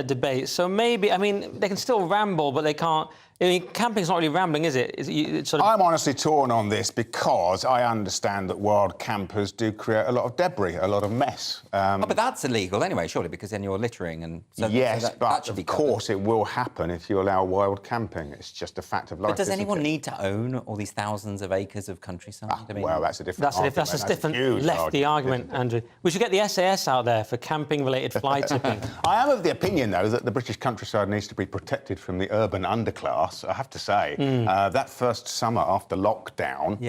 debate. So maybe, I mean, they can still ramble, but they can't... I mean, camping's not really rambling, is it? It's sort of... I'm honestly torn on this because I understand that wild campers do create a lot of debris, a lot of mess. But that's illegal anyway, surely, because then you're littering and... Yes, but of course it will happen if you allow wild camping. It's just a fact of life. But does anyone need to own all these thousands of acres of countryside? I mean, well, that's a different argument. That's a different lefty argument, Andrew. We should get the SAS out there for camping-related fly tipping. I am of the opinion, though, that the British countryside needs to be protected from the urban underclass. I have to say, that first summer after lockdown,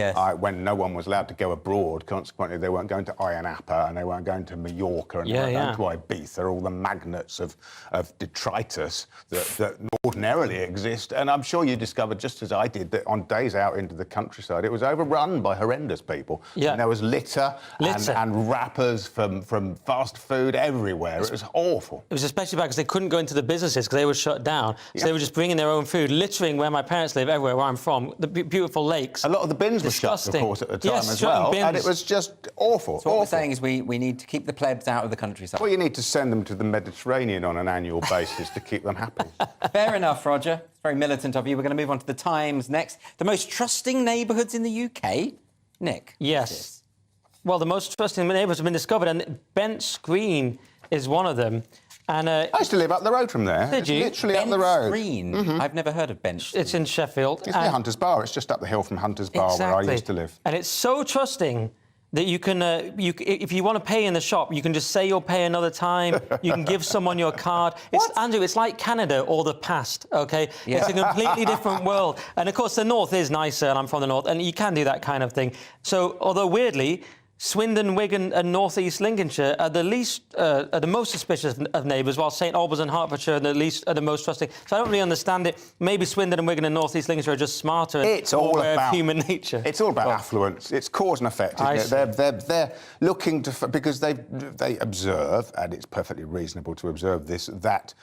when no one was allowed to go abroad, consequently they weren't going to Ayia Napa and they weren't going to Mallorca and they weren't going to Ibiza, all the magnets of detritus that ordinarily exist. And I'm sure you discovered, just as I did, that on days out into the countryside, it was overrun by horrendous people. Yeah. And there was litter. And wrappers from fast food everywhere. It was awful. It was especially bad because they couldn't go into the businesses because they were shut down. So they were just bringing their own food, littering where my parents live, everywhere where I'm from, the beautiful lakes. A lot of the bins were shut, of course, at the time as well. And it was just awful. So what we're saying is we need to keep the plebs out of the countryside. Well, you need to send them to the Mediterranean on an annual basis to keep them happy. Fair enough, Roger. It's very militant of you. We're going to move on to the Times next. The most trusting neighbourhoods in the UK. Nick? Yes. Well, the most trusting neighbourhoods have been discovered, and Bent Screen is one of them. And I used to live up the road from there. Did you? Literally up the road. Screen? I've never heard of Bent Screen. It's in Sheffield. It's near Hunter's Bar. It's just up the hill from Hunter's Bar, where I used to live. And it's so trusting that you can, if you want to pay in the shop, you can just say you'll pay another time. You can give someone your card. Andrew, it's like Canada or the past, OK? Yeah. It's a completely different world. And, of course, the North is nicer, and I'm from the North, and you can do that kind of thing. So, although weirdly, Swindon, Wigan and North East Lincolnshire are the most suspicious of neighbours, while St Albans and Hertfordshire are the most trusting. So I don't really understand it. Maybe Swindon and Wigan and North East Lincolnshire are just smarter and more aware of human nature. It's all about affluence. It's cause and effect, isn't it? They're looking to... Because they observe, and it's perfectly reasonable to observe this, that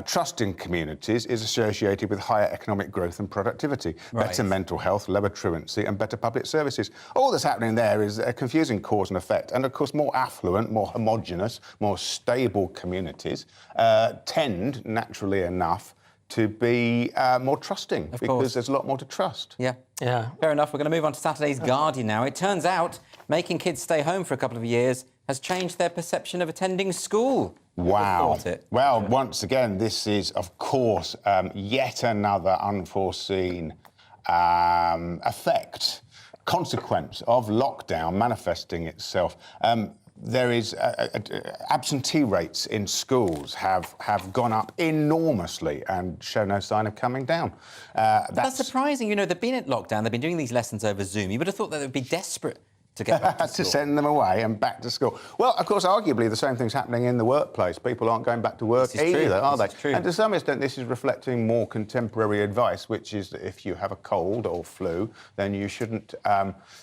trust in communities is associated with higher economic growth and productivity, better mental health, lower truancy and better public services. All that's happening there is a confusing cause and effect. And, of course, more affluent, more homogenous, more stable communities tend, naturally enough, to be more trusting because there's a lot more to trust. Yeah. Fair enough. We're going to move on to Saturday's Guardian now. It turns out making kids stay home for a couple of years has changed their perception of attending school. Wow. Well, once again, this is, of course, yet another unforeseen effect consequence of lockdown manifesting itself. There is absentee rates in schools have gone up enormously and show no sign of coming down. That's surprising. You know, they've been at lockdown. They've been doing these lessons over Zoom. You would have thought that they'd be desperate to get back to school. To send them away and back to school. Well, of course, arguably the same thing's happening in the workplace. People aren't going back to work either, are they? And to some extent, this is reflecting more contemporary advice, which is that if you have a cold or flu, then you shouldn't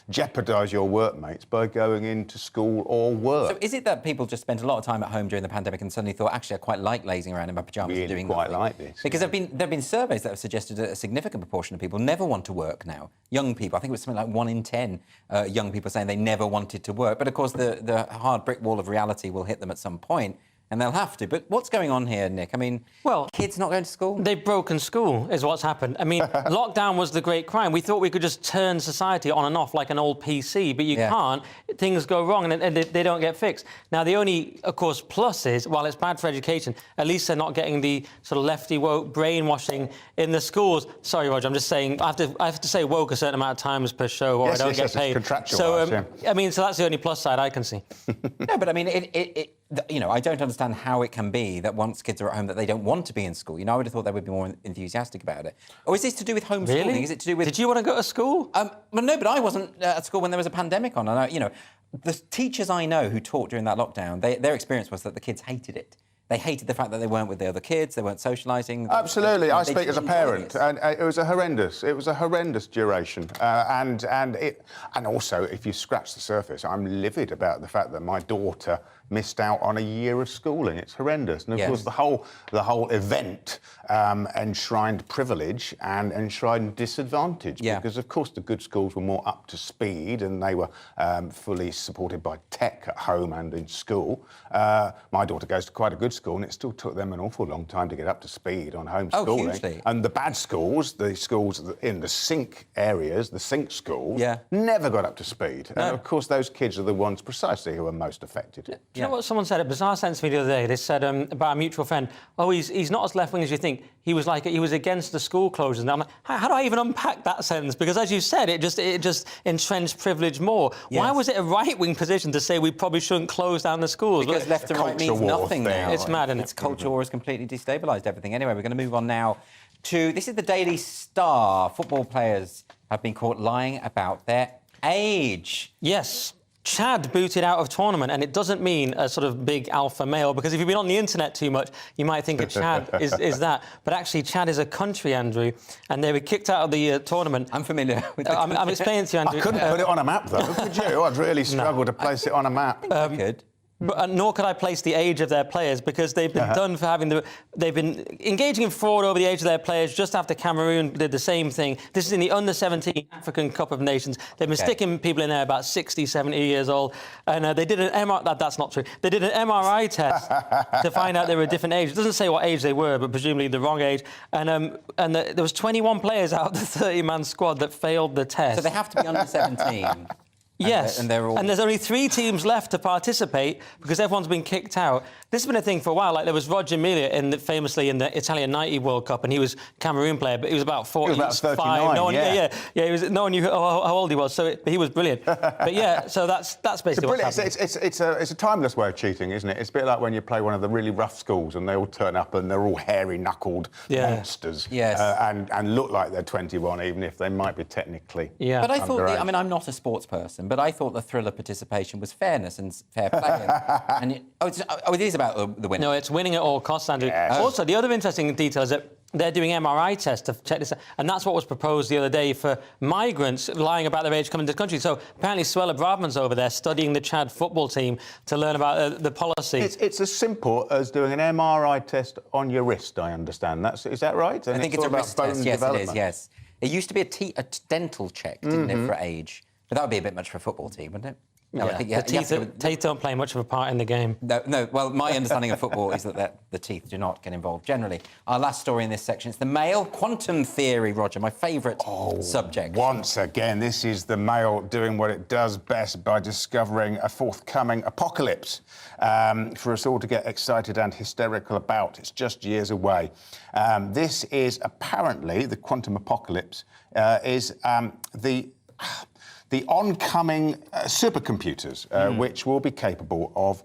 jeopardise your workmates by going into school or work. So is it that people just spent a lot of time at home during the pandemic and suddenly thought, actually, I quite like lazing around in my pyjamas and doing quite nothing? like this. Because there've been surveys that have suggested that a significant proportion of people never want to work now. Young people, I think it was something like 1 in 10 young people saying they never wanted to work. But of course, the hard brick wall of reality will hit them at some point, and they'll have to. But what's going on here, Nick? I mean, well, kids not going to school? They've broken school, is what's happened. I mean, lockdown was the great crime. We thought we could just turn society on and off like an old PC, but you can't. Things go wrong and they don't get fixed. Now, the only, of course, plus is, while it's bad for education, at least they're not getting the sort of lefty woke brainwashing in the schools. Sorry, Roger, I'm just saying, I have to say woke a certain amount of times per show or I don't get paid. Contractual, so, I mean, so that's the only plus side I can see. No, but I mean, you know, I don't understand how it can be that once kids are at home that they don't want to be in school. You know, I would have thought they would be more enthusiastic about it. Or is this to do with homeschooling? Really? Is it to do with... Did you want to go to school? Well, no, but I wasn't at school when there was a pandemic on. And, you know, the teachers I know who taught during that lockdown, their experience was that the kids hated it. They hated the fact that they weren't with the other kids, they weren't socialising. Absolutely, I speak as a parent, and it was a horrendous duration. And also, if you scratch the surface, I'm livid about the fact that my daughter missed out on a year of schooling. It's horrendous. And of course, the whole event enshrined privilege and enshrined disadvantage. Because of course the good schools were more up to speed and they were fully supported by tech at home and in school. My daughter goes to quite a good school and it still took them an awful long time to get up to speed on homeschooling. Oh, hugely. And the bad schools, the schools in the sink areas, the sink schools, never got up to speed. No. And of course those kids are the ones precisely who are most affected. Do you know what someone said? A bizarre sense to me the other day. They said about a mutual friend, oh, he's not as left-wing as you think. He was against the school closures. And I'm like, how do I even unpack that sentence? Because as you said, it just entrenched privilege more. Yes. Why was it a right-wing position to say we probably shouldn't close down the schools? Because left and right means nothing now. It's mad, isn't it? It's culture war has completely destabilised everything. Anyway, we're going to move on now to... This is the Daily Star. Football players have been caught lying about their age. Yes. Chad booted out of tournament, and it doesn't mean a sort of big alpha male, because if you've been on the internet too much, you might think a Chad is that. But actually, Chad is a country, Andrew, and they were kicked out of the tournament. I'm familiar with that. I'm explaining to you, Andrew. I couldn't put it on a map, though, could you? I'd really struggle to place it on a map. I could. But, nor could I place the age of their players, because they've been done for they've been engaging in fraud over the age of their players just after Cameroon did the same thing. This is in the Under-17 African Cup of Nations. They've been sticking people in there about 60, 70 years old. And they did an MRI... That's not true. They did an MRI test to find out they were a different age. It doesn't say what age they were, but presumably the wrong age. And there was 21 players out of the 30-man squad that failed the test. So they have to be under 17. Yes, and they're all... and there's only 3 teams left to participate because everyone's been kicked out. This has been a thing for a while. Like, there was Roger Milla famously in the Italian 90 World Cup, and he was a Cameroon player, but he was about 40. He was about 39, no one, no one knew how old he was, but he was brilliant. But yeah, so that's basically what's happening. It's a timeless way of cheating, isn't it? It's a bit like when you play one of the really rough schools and they all turn up and they're all hairy-knuckled monsters and look like they're 21, even if they might be technically But I thought, underage. I mean, I'm not a sports person, but I thought the thrill of participation was fairness and fair play. It is about the winning. No, it's winning at all costs, Andrew. Yes. Also, the other interesting detail is that they're doing MRI tests to check this out, and that's what was proposed the other day for migrants lying about their age coming to the country. So apparently Suella Braverman's over there studying the Chad football team to learn about the policy. It's as simple as doing an MRI test on your wrist, I understand. Is that right? And I think it's a wrist test. Yes, it is, yes. It used to be a dental check, didn't it, for age? But that would be a bit much for a football team, wouldn't it? No, I think the teeth don't play much of a part in the game. No. Well, my understanding of football is that the teeth do not get involved generally. Our last story in this section is the Mail quantum theory, Roger, my favourite subject. Once again, this is the Mail doing what it does best by discovering a forthcoming apocalypse for us all to get excited and hysterical about. It's just years away. This is apparently the quantum apocalypse is the oncoming supercomputers, which will be capable of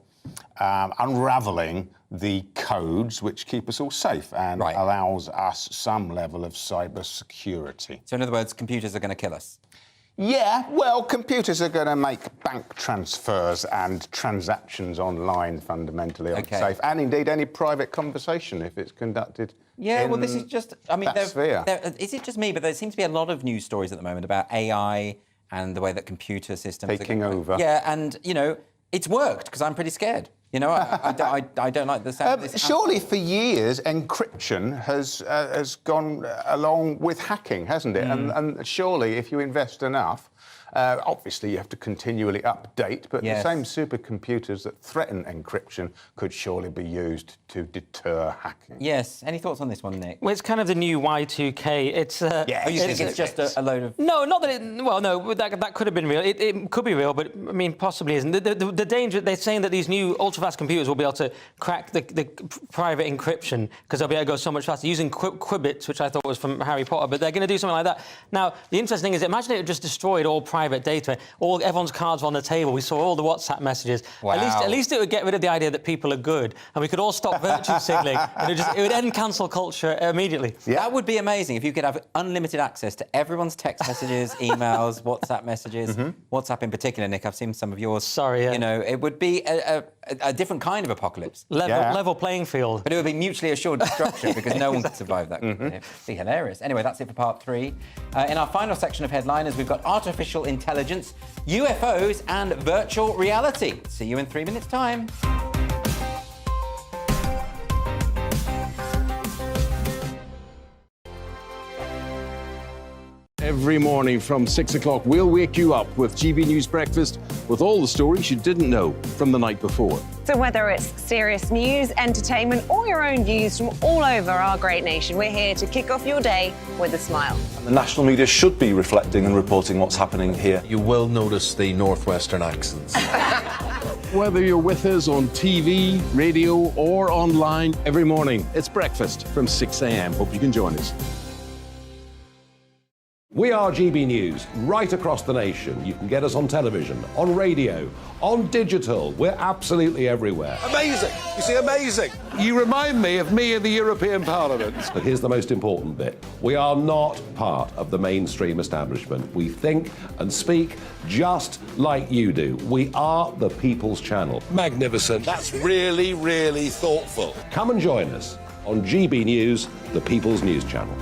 unravelling the codes which keep us all safe and allows us some level of cyber security. So in other words, computers are going to kill us? Yeah, well, computers are going to make bank transfers and transactions online fundamentally unsafe, and indeed any private conversation if it's conducted. Yeah, well, this is just, I mean, sphere. Is it just me? But there seems to be a lot of news stories at the moment about AI and the way that computer systems taking over. Yeah, and, you know, it's worked because I'm pretty scared. You know, I don't like the sound of this. Surely for years encryption has gone along with hacking, hasn't it? And surely if you invest enough, obviously you have to continually update, but the same supercomputers that threaten encryption could surely be used to deter hacking. Yes. Any thoughts on this one, Nick? Well, it's kind of the new Y2K. It's you think it's just a load of... No, not that it... Well, no, that could have been real. It could be real, but, I mean, possibly isn't. The danger... They're saying that these new ultra-fast computers will be able to crack the private encryption because they'll be able to go so much faster using qubits, which I thought was from Harry Potter, but they're going to do something like that. Now, the interesting thing is, imagine it just destroyed all private data. Everyone's cards were on the table. We saw all the WhatsApp messages. Wow. At least it would get rid of the idea that people are good, and we could all stop virtue signaling, and it would end cancel culture immediately. Yeah. That would be amazing if you could have unlimited access to everyone's text messages, emails, WhatsApp messages. WhatsApp in particular, Nick, I've seen some of yours. Sorry, yeah. You know, it would be a different kind of apocalypse. Level playing field. But it would be mutually assured destruction because no one could survive that. It'd be hilarious. Anyway, that's it for part 3. In our final section of headliners, we've got artificial intelligence, UFOs and virtual reality. See you in 3 minutes' time. Every morning from 6 o'clock, we'll wake you up with GB News Breakfast with all the stories you didn't know from the night before. So whether it's serious news, entertainment, or your own views from all over our great nation, we're here to kick off your day with a smile. The national media should be reflecting and reporting what's happening here. You will notice the northwestern accents. Whether you're with us on TV, radio, or online, every morning, it's breakfast from 6 a.m. Hope you can join us. We are GB News, right across the nation. You can get us on television, on radio, on digital. We're absolutely everywhere. Amazing! You see, amazing! You remind me of me in the European Parliament. But here's the most important bit. We are not part of the mainstream establishment. We think and speak just like you do. We are the People's Channel. Magnificent. That's really, really thoughtful. Come and join us on GB News, the People's News Channel.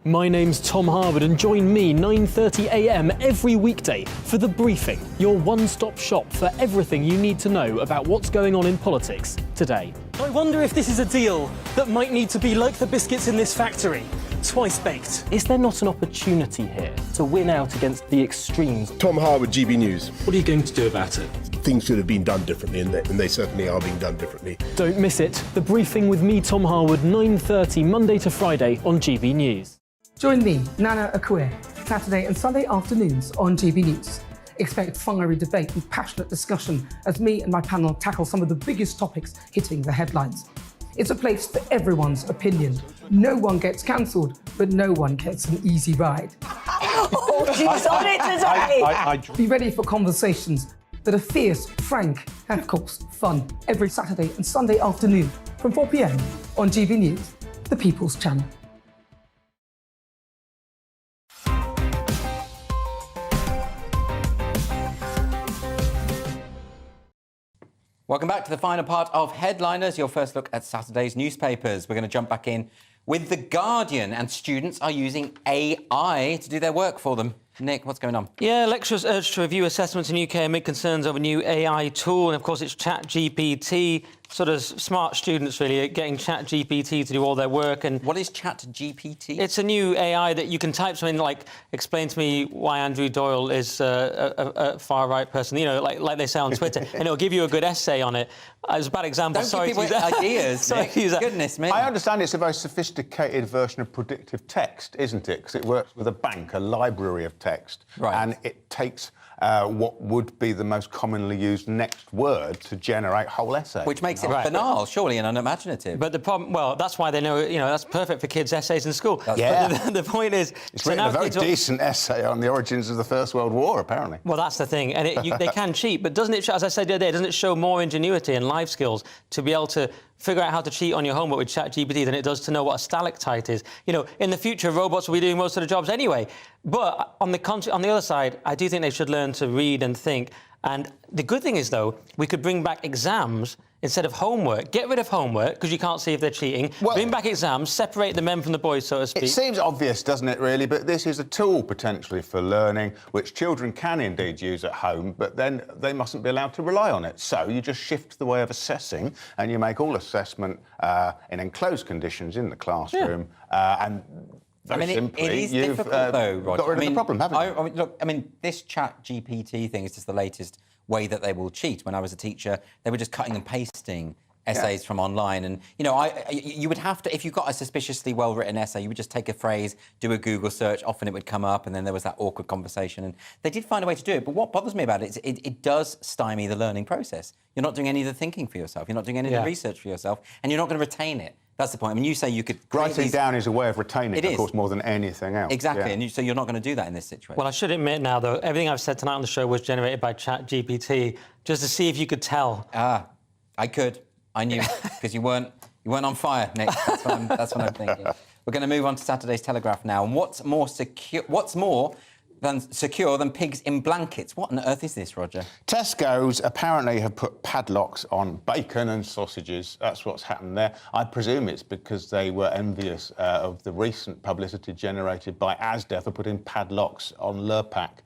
My name's Tom Harwood, and join me 9:30 a.m. every weekday for The Briefing, your one-stop shop for everything you need to know about what's going on in politics today. I wonder if this is a deal that might need to be like the biscuits in this factory, twice baked. Is there not an opportunity here to win out against the extremes? Tom Harwood, GB News. What are you going to do about it? Things should have been done differently, and they certainly are being done differently. Don't miss it. The Briefing with me, Tom Harwood, 9:30 Monday to Friday on GB News. Join me, Nana Akue, Saturday and Sunday afternoons on GB News. Expect fiery debate and passionate discussion as me and my panel tackle some of the biggest topics hitting the headlines. It's a place for everyone's opinion. No one gets cancelled, but no one gets an easy ride. Oh, she's on it today! Be ready for conversations that are fierce, frank, and of course, fun. Every Saturday and Sunday afternoon from 4 p.m. on GB News, the People's Channel. Welcome back to the final part of Headliners, your first look at Saturday's newspapers. We're going to jump back in with The Guardian, and students are using AI to do their work for them. Nick, what's going on? Yeah, lecturers urged to review assessments in UK amid concerns over a new AI tool, and of course it's ChatGPT. Sort of smart students really getting ChatGPT to do all their work. And what is ChatGPT? It's a new AI that you can type something like, explain to me why Andrew Doyle is a far-right person, you know, like they say on Twitter, and it'll give you a good essay on it. It's a bad example. Don't give people ideas, Sorry Nick. to use that. Goodness me. I understand it's a very sophisticated version of predictive text, isn't it? Because it works with a bank, a library of text. Right. And it takes what would be the most commonly used next word to generate whole essays. Which makes it banal, surely, and unimaginative. But the problem, well, that's why they know, that's perfect for kids' essays in school. Yeah. But the point is... It's written a very decent essay on the origins of the First World War, apparently. Well, that's the thing. And they can cheat, but doesn't it, as I said the other day, doesn't it show more ingenuity and life skills to be able to figure out how to cheat on your homework with ChatGPT than it does to know what a stalactite is? In the future, robots will be doing most of the jobs anyway. But on the other side, I do think they should learn to read and think. And the good thing is, though, we could bring back exams instead of homework. Get rid of homework, because you can't see if they're cheating. Bring back exams, separate the men from the boys, so to speak. It seems obvious, doesn't it, really? But this is a tool, potentially, for learning, which children can indeed use at home, but then they mustn't be allowed to rely on it. So you just shift the way of assessing, and you make all assessment in enclosed conditions in the classroom. And very simply, it is you've difficult, though, Roger. got rid of the problem, haven't you? This ChatGPT thing is just the latest way that they will cheat. When I was a teacher, they were just cutting and pasting essays from online, and you would have to, if you got a suspiciously well-written essay, you would just take a phrase, do a Google search, often it would come up, and then there was that awkward conversation, and they did find a way to do it. But what bothers me about it is it does stymie the learning process. You're not doing any of the thinking for yourself, you're not doing any of the research for yourself, and you're not going to retain it. That's the point. I mean, you say you could... Writing down is a way of retaining it, of course, more than anything else. Exactly, and so you're not going to do that in this situation. Well, I should admit now, though, everything I've said tonight on the show was generated by ChatGPT, just to see if you could tell. I could. I knew, because you weren't on fire, Nick. That's what I'm thinking. We're going to move on to Saturday's Telegraph now. And what's more secure than pigs in blankets? What on earth is this, Roger? Tesco's apparently have put padlocks on bacon and sausages. That's what's happened there. I presume it's because they were envious of the recent publicity generated by Asda for putting padlocks on Lurpak,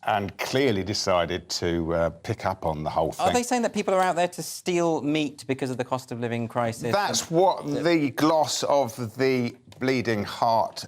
and clearly decided to pick up on the whole thing. Are they saying that people are out there to steal meat because of the cost of living crisis? That's what the gloss of the Bleeding Heart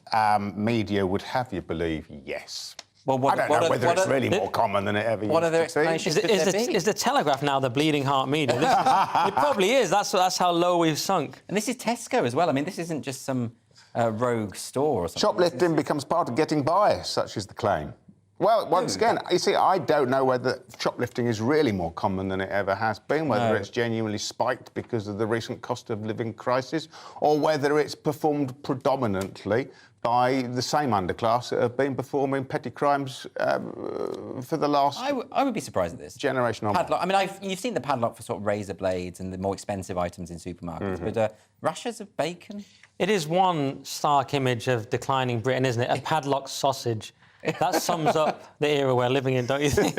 media would have you believe, yes. Well, I don't know whether it's really more common than it ever used to be. What other explanations could there be? Is the Telegraph now the Bleeding Heart media? It probably is. That's how low we've sunk. And this is Tesco as well. I mean, this isn't just some rogue store or something. Shoplifting becomes part of getting by, such is the claim. Well, once again, you see, I don't know whether shoplifting is really more common than it ever has been, whether it's genuinely spiked because of the recent cost of living crisis, or whether it's performed predominantly by the same underclass that have been performing petty crimes for the last... I would be surprised at this. Generation on. Padlock. I mean, you've seen the padlock for sort of razor blades and the more expensive items in supermarkets, but rashers of bacon? It is one stark image of declining Britain, isn't it? A padlocked sausage. That sums up the era we're living in, don't you think?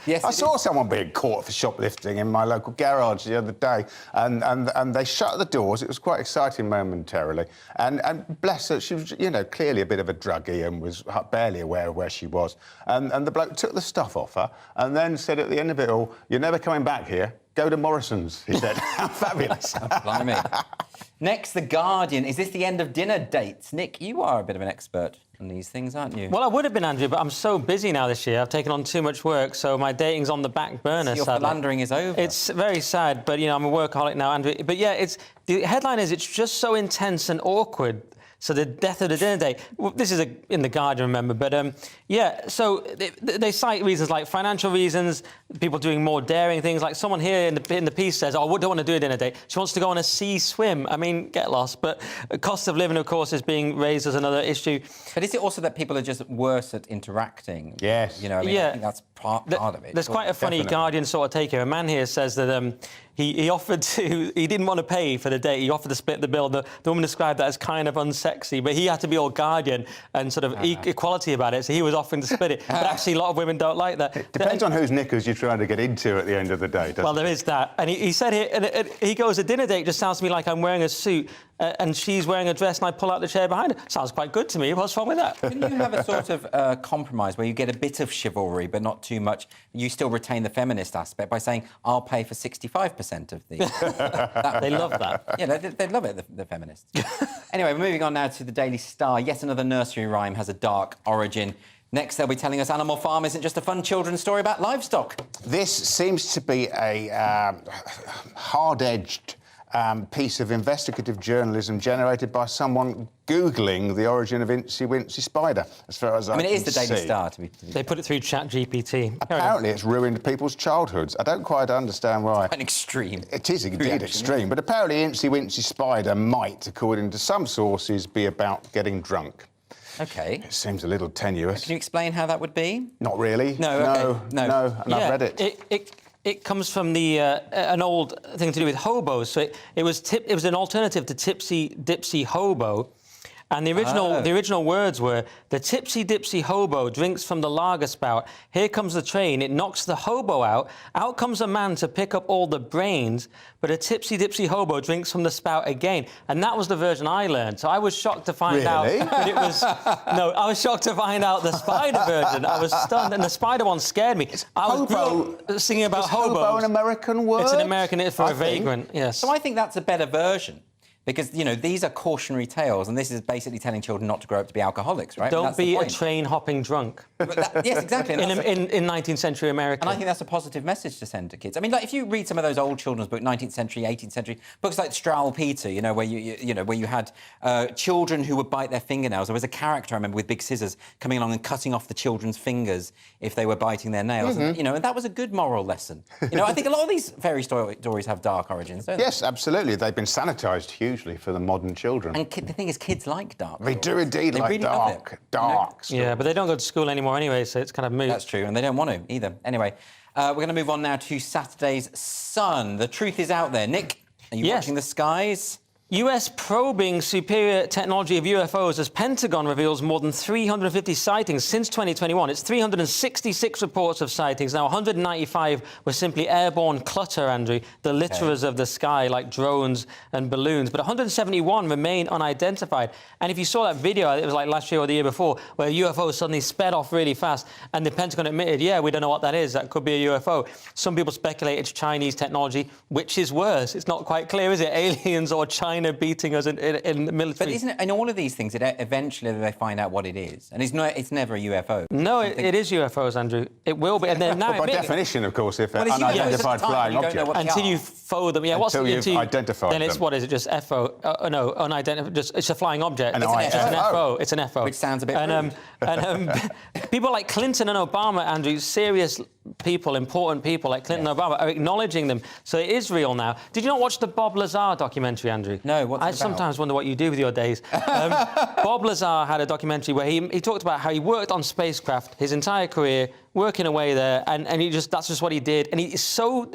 Yes, I saw someone being caught for shoplifting in my local garage the other day, and they shut the doors. It was quite exciting momentarily. And bless her, she was, clearly a bit of a druggie and was barely aware of where she was. And the bloke took the stuff off her and then said at the end of it all, "You're never coming back here. Go to Morrison's," he said. How fabulous. Blimey. Next, The Guardian. Is this the end of dinner dates? Nick, you are a bit of an expert on these things, aren't you? Well, I would have been, Andrew, but I'm so busy now this year. I've taken on too much work, so my dating's on the back burner, so your sadly. philandering is over. It's very sad, but, I'm a workaholic now, Andrew. But, yeah, the headline is it's just so intense and awkward. So the death of the dinner date. Well, this is in The Guardian, remember, but so they cite reasons like financial reasons, people doing more daring things. Like someone here in the piece says, "Oh, I don't want to do a dinner date. She wants to go on a sea swim." I mean, get lost. But the cost of living, of course, is being raised as another issue. But is it also that people are just worse at interacting? Yes. I think that's part of it. There's quite a funny Guardian sort of take here. A man here says that he offered to... He didn't want to pay for the date. He offered to split the bill. The woman described that as kind of unsexy, but he had to be all Guardian and sort of equality about it, so he was offering to split it. But actually, a lot of women don't like that. It depends on whose knickers you're trying to get into at the end of the day, doesn't Well, there is that. And he said here, and he goes, "A dinner date just sounds to me like I'm wearing a suit and she's wearing a dress and I pull out the chair behind her. Sounds quite good to me. What's wrong with that?" Can you have a sort of compromise where you get a bit of chivalry but not too much? You still retain the feminist aspect by saying, "I'll pay for 65% of the..." They love that. Yeah, they love it, the feminists. Anyway, we're moving on now to the Daily Star. Yet another nursery rhyme has a dark origin. Next, they'll be telling us Animal Farm isn't just a fun children's story about livestock. This seems to be a hard-edged piece of investigative journalism generated by someone Googling the origin of Incy Wincy Spider, as far as I can see. it is the Daily Star. They put it through ChatGPT. Apparently, it's ruined people's childhoods. I don't quite understand why. An extreme. It is indeed extreme, but apparently Incy Wincy Spider might, according to some sources, be about getting drunk. OK. It seems a little tenuous. Can you explain how that would be? Not really. No, and I've read it. It comes from an old thing to do with hobos. So it was an alternative to Tipsy Dipsy Hobo. And the original words were, the tipsy dipsy hobo drinks from the lager spout. Here comes the train, it knocks the hobo out. Out comes a man to pick up all the brains, but a tipsy dipsy hobo drinks from the spout again. And that was the version I learned. So I was shocked to find out that it was... No, I was shocked to find out the spider version. I was stunned, and the spider one scared me. I was singing about hobos. Hobo an American word? It's an American for a vagrant, yes. So I think that's a better version. Because, you know, these are cautionary tales, and this is basically telling children not to grow up to be alcoholics, right? Don't be a train-hopping drunk. Yes, exactly. In 19th century America. And I think that's a positive message to send to kids. I mean, like, if you read some of those old children's books, 19th century, 18th century, books like Strawl Peter, you know, where you had children who would bite their fingernails. There was a character, I remember, with big scissors coming along and cutting off the children's fingers if they were biting their nails. And, you know, and that was a good moral lesson. You know, I think a lot of these fairy stories have dark origins, don't they? Yes, absolutely. They've been sanitised hugely for the modern children. And the thing is, kids like dark. They do indeed like really dark. Yeah, but they don't go to school anymore anyway, so it's kind of moot. That's true, and they don't want to either. Anyway, we're going to move on now to Saturday's Sun. The truth is out there. Nick, are you watching the skies? US probing superior technology of UFOs as Pentagon reveals more than 350 sightings since 2021. It's 366 reports of sightings. Now, 195 were simply airborne clutter, Andrew, the litterers of the sky, like drones and balloons. But 171 remain unidentified. And if you saw that video, it was like last year or the year before, where UFOs suddenly sped off really fast, and the Pentagon admitted, yeah, we don't know what that is. That could be a UFO. Some people speculate it's Chinese technology, which is worse. It's not quite clear, is it? Aliens or China beating us in the military. But isn't it, in all of these things, eventually they find out what it is, and it's never a UFO. No, it is UFOs, Andrew. It will be, and then now by definition, of course, if they're unidentified flying objects. Until you FO them, yeah. Until you've identified them. Then it's what is it? Just FO? No, unidentified. Just it's a flying object. An FO. It's an FO. Which sounds a bit. And people like Clinton and Obama, Andrew, serious people, important people like Clinton and Obama, are acknowledging them. So it is real now. Did you not watch the Bob Lazar documentary, Andrew? No. What's it about? Sometimes wonder what you do with your days. Bob Lazar had a documentary where he talked about how he worked on spacecraft his entire career, working away there, and that's just what he did. And it's so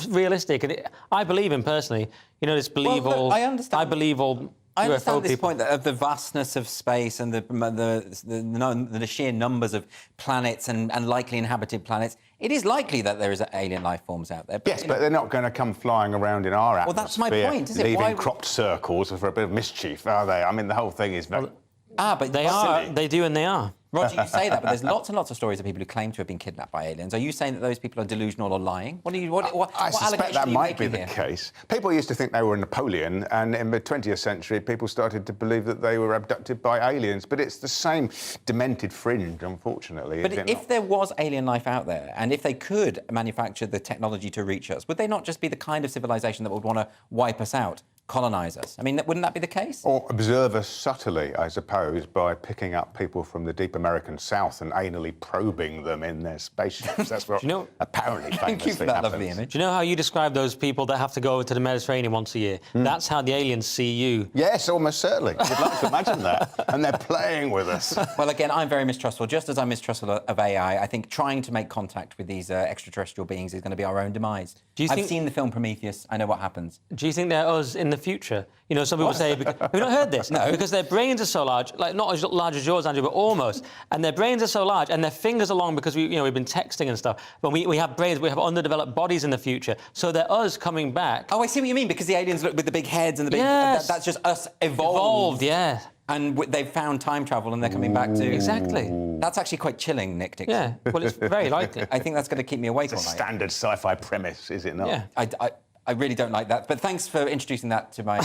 realistic, and I believe him personally. You know, this believe all. Look, I understand. I believe all. I understand UFO this people. point of the vastness of space and the sheer numbers of planets and likely inhabited planets. It is likely that there is alien life forms out there. Yes, but they're not going to come flying around in our atmosphere. Well, that's my point, is it? Leaving cropped circles for a bit of mischief, are they? I mean, the whole thing is very... but they are. They do, and they are. Roger, you say that, but there's lots and lots of stories of people who claim to have been kidnapped by aliens. Are you saying that those people are delusional or lying? I suspect that might be the case. People used to think they were Napoleon, and in the 20th century, people started to believe that they were abducted by aliens. But it's the same demented fringe, unfortunately. But if there was alien life out there, and if they could manufacture the technology to reach us, would they not just be the kind of civilization that would want to wipe us out? Colonise us? I mean, wouldn't that be the case? Or observe us subtly, I suppose, by picking up people from the deep American South and anally probing them in their spaceships. That's what apparently Thank you for that happens. lovely image. Do you know how you describe those people that have to go to the Mediterranean once a year? That's how the aliens see you. Yes, almost certainly. You'd like to imagine that. And they're playing with us. Well, again, I'm very mistrustful. Just as I'm mistrustful of AI, I think trying to make contact with these extraterrestrial beings is going to be our own demise. I've seen the film Prometheus. I know what happens. Do you think they're us in the future? You know, some people say... Have you not heard this? No. Because their brains are so large, like not as large as yours, Andrew, but almost. And their brains are so large, and their fingers are long because we've been texting and stuff. But we have brains, we have underdeveloped bodies in the future. So they're us coming back. Oh, I see what you mean, because the aliens look with the big heads and the big... Yes. That's just us evolved. Evolved, yeah. And they've found time travel and they're coming back to... Exactly. That's actually quite chilling, Nick Dixon. Yeah, well, it's very likely. I think that's going to keep me awake all night. Standard sci-fi premise, is it not? Yeah. I really don't like that. But thanks for introducing that to my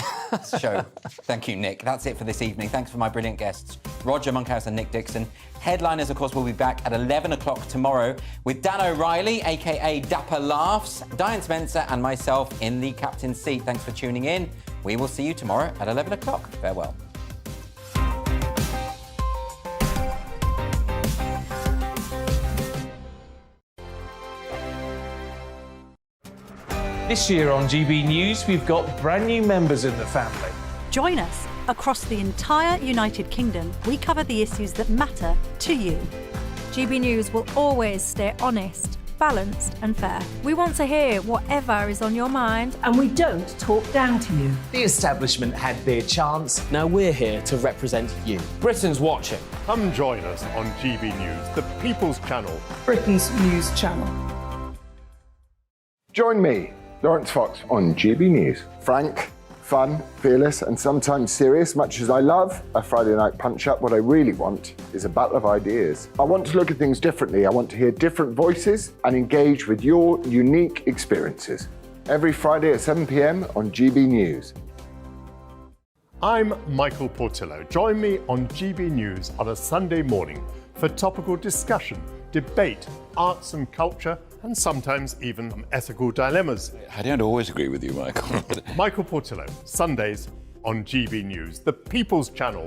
show. Thank you, Nick. That's it for this evening. Thanks for my brilliant guests, Roger Monkhouse and Nick Dixon. Headliners, of course, will be back at 11 o'clock tomorrow with Dan O'Reilly, a.k.a. Dapper Laughs, Diane Spencer and myself in the captain's seat. Thanks for tuning in. We will see you tomorrow at 11 o'clock. Farewell. This year on GB News, we've got brand new members in the family. Join us. Across the entire United Kingdom, we cover the issues that matter to you. GB News will always stay honest, balanced and fair. We want to hear whatever is on your mind. And we don't talk down to you. The establishment had their chance. Now we're here to represent you. Britain's watching. Come join us on GB News, the People's Channel. Britain's news channel. Join me, Lawrence Fox, on GB News. Frank, fun, fearless and sometimes serious, much as I love a Friday night punch-up, what I really want is a battle of ideas. I want to look at things differently. I want to hear different voices and engage with your unique experiences. Every Friday at 7 p.m. on GB News. I'm Michael Portillo. Join me on GB News on a Sunday morning for topical discussion, debate, arts and culture, and sometimes even some ethical dilemmas. I don't always agree with you, Michael. Michael Portillo, Sundays on GB News, the People's Channel.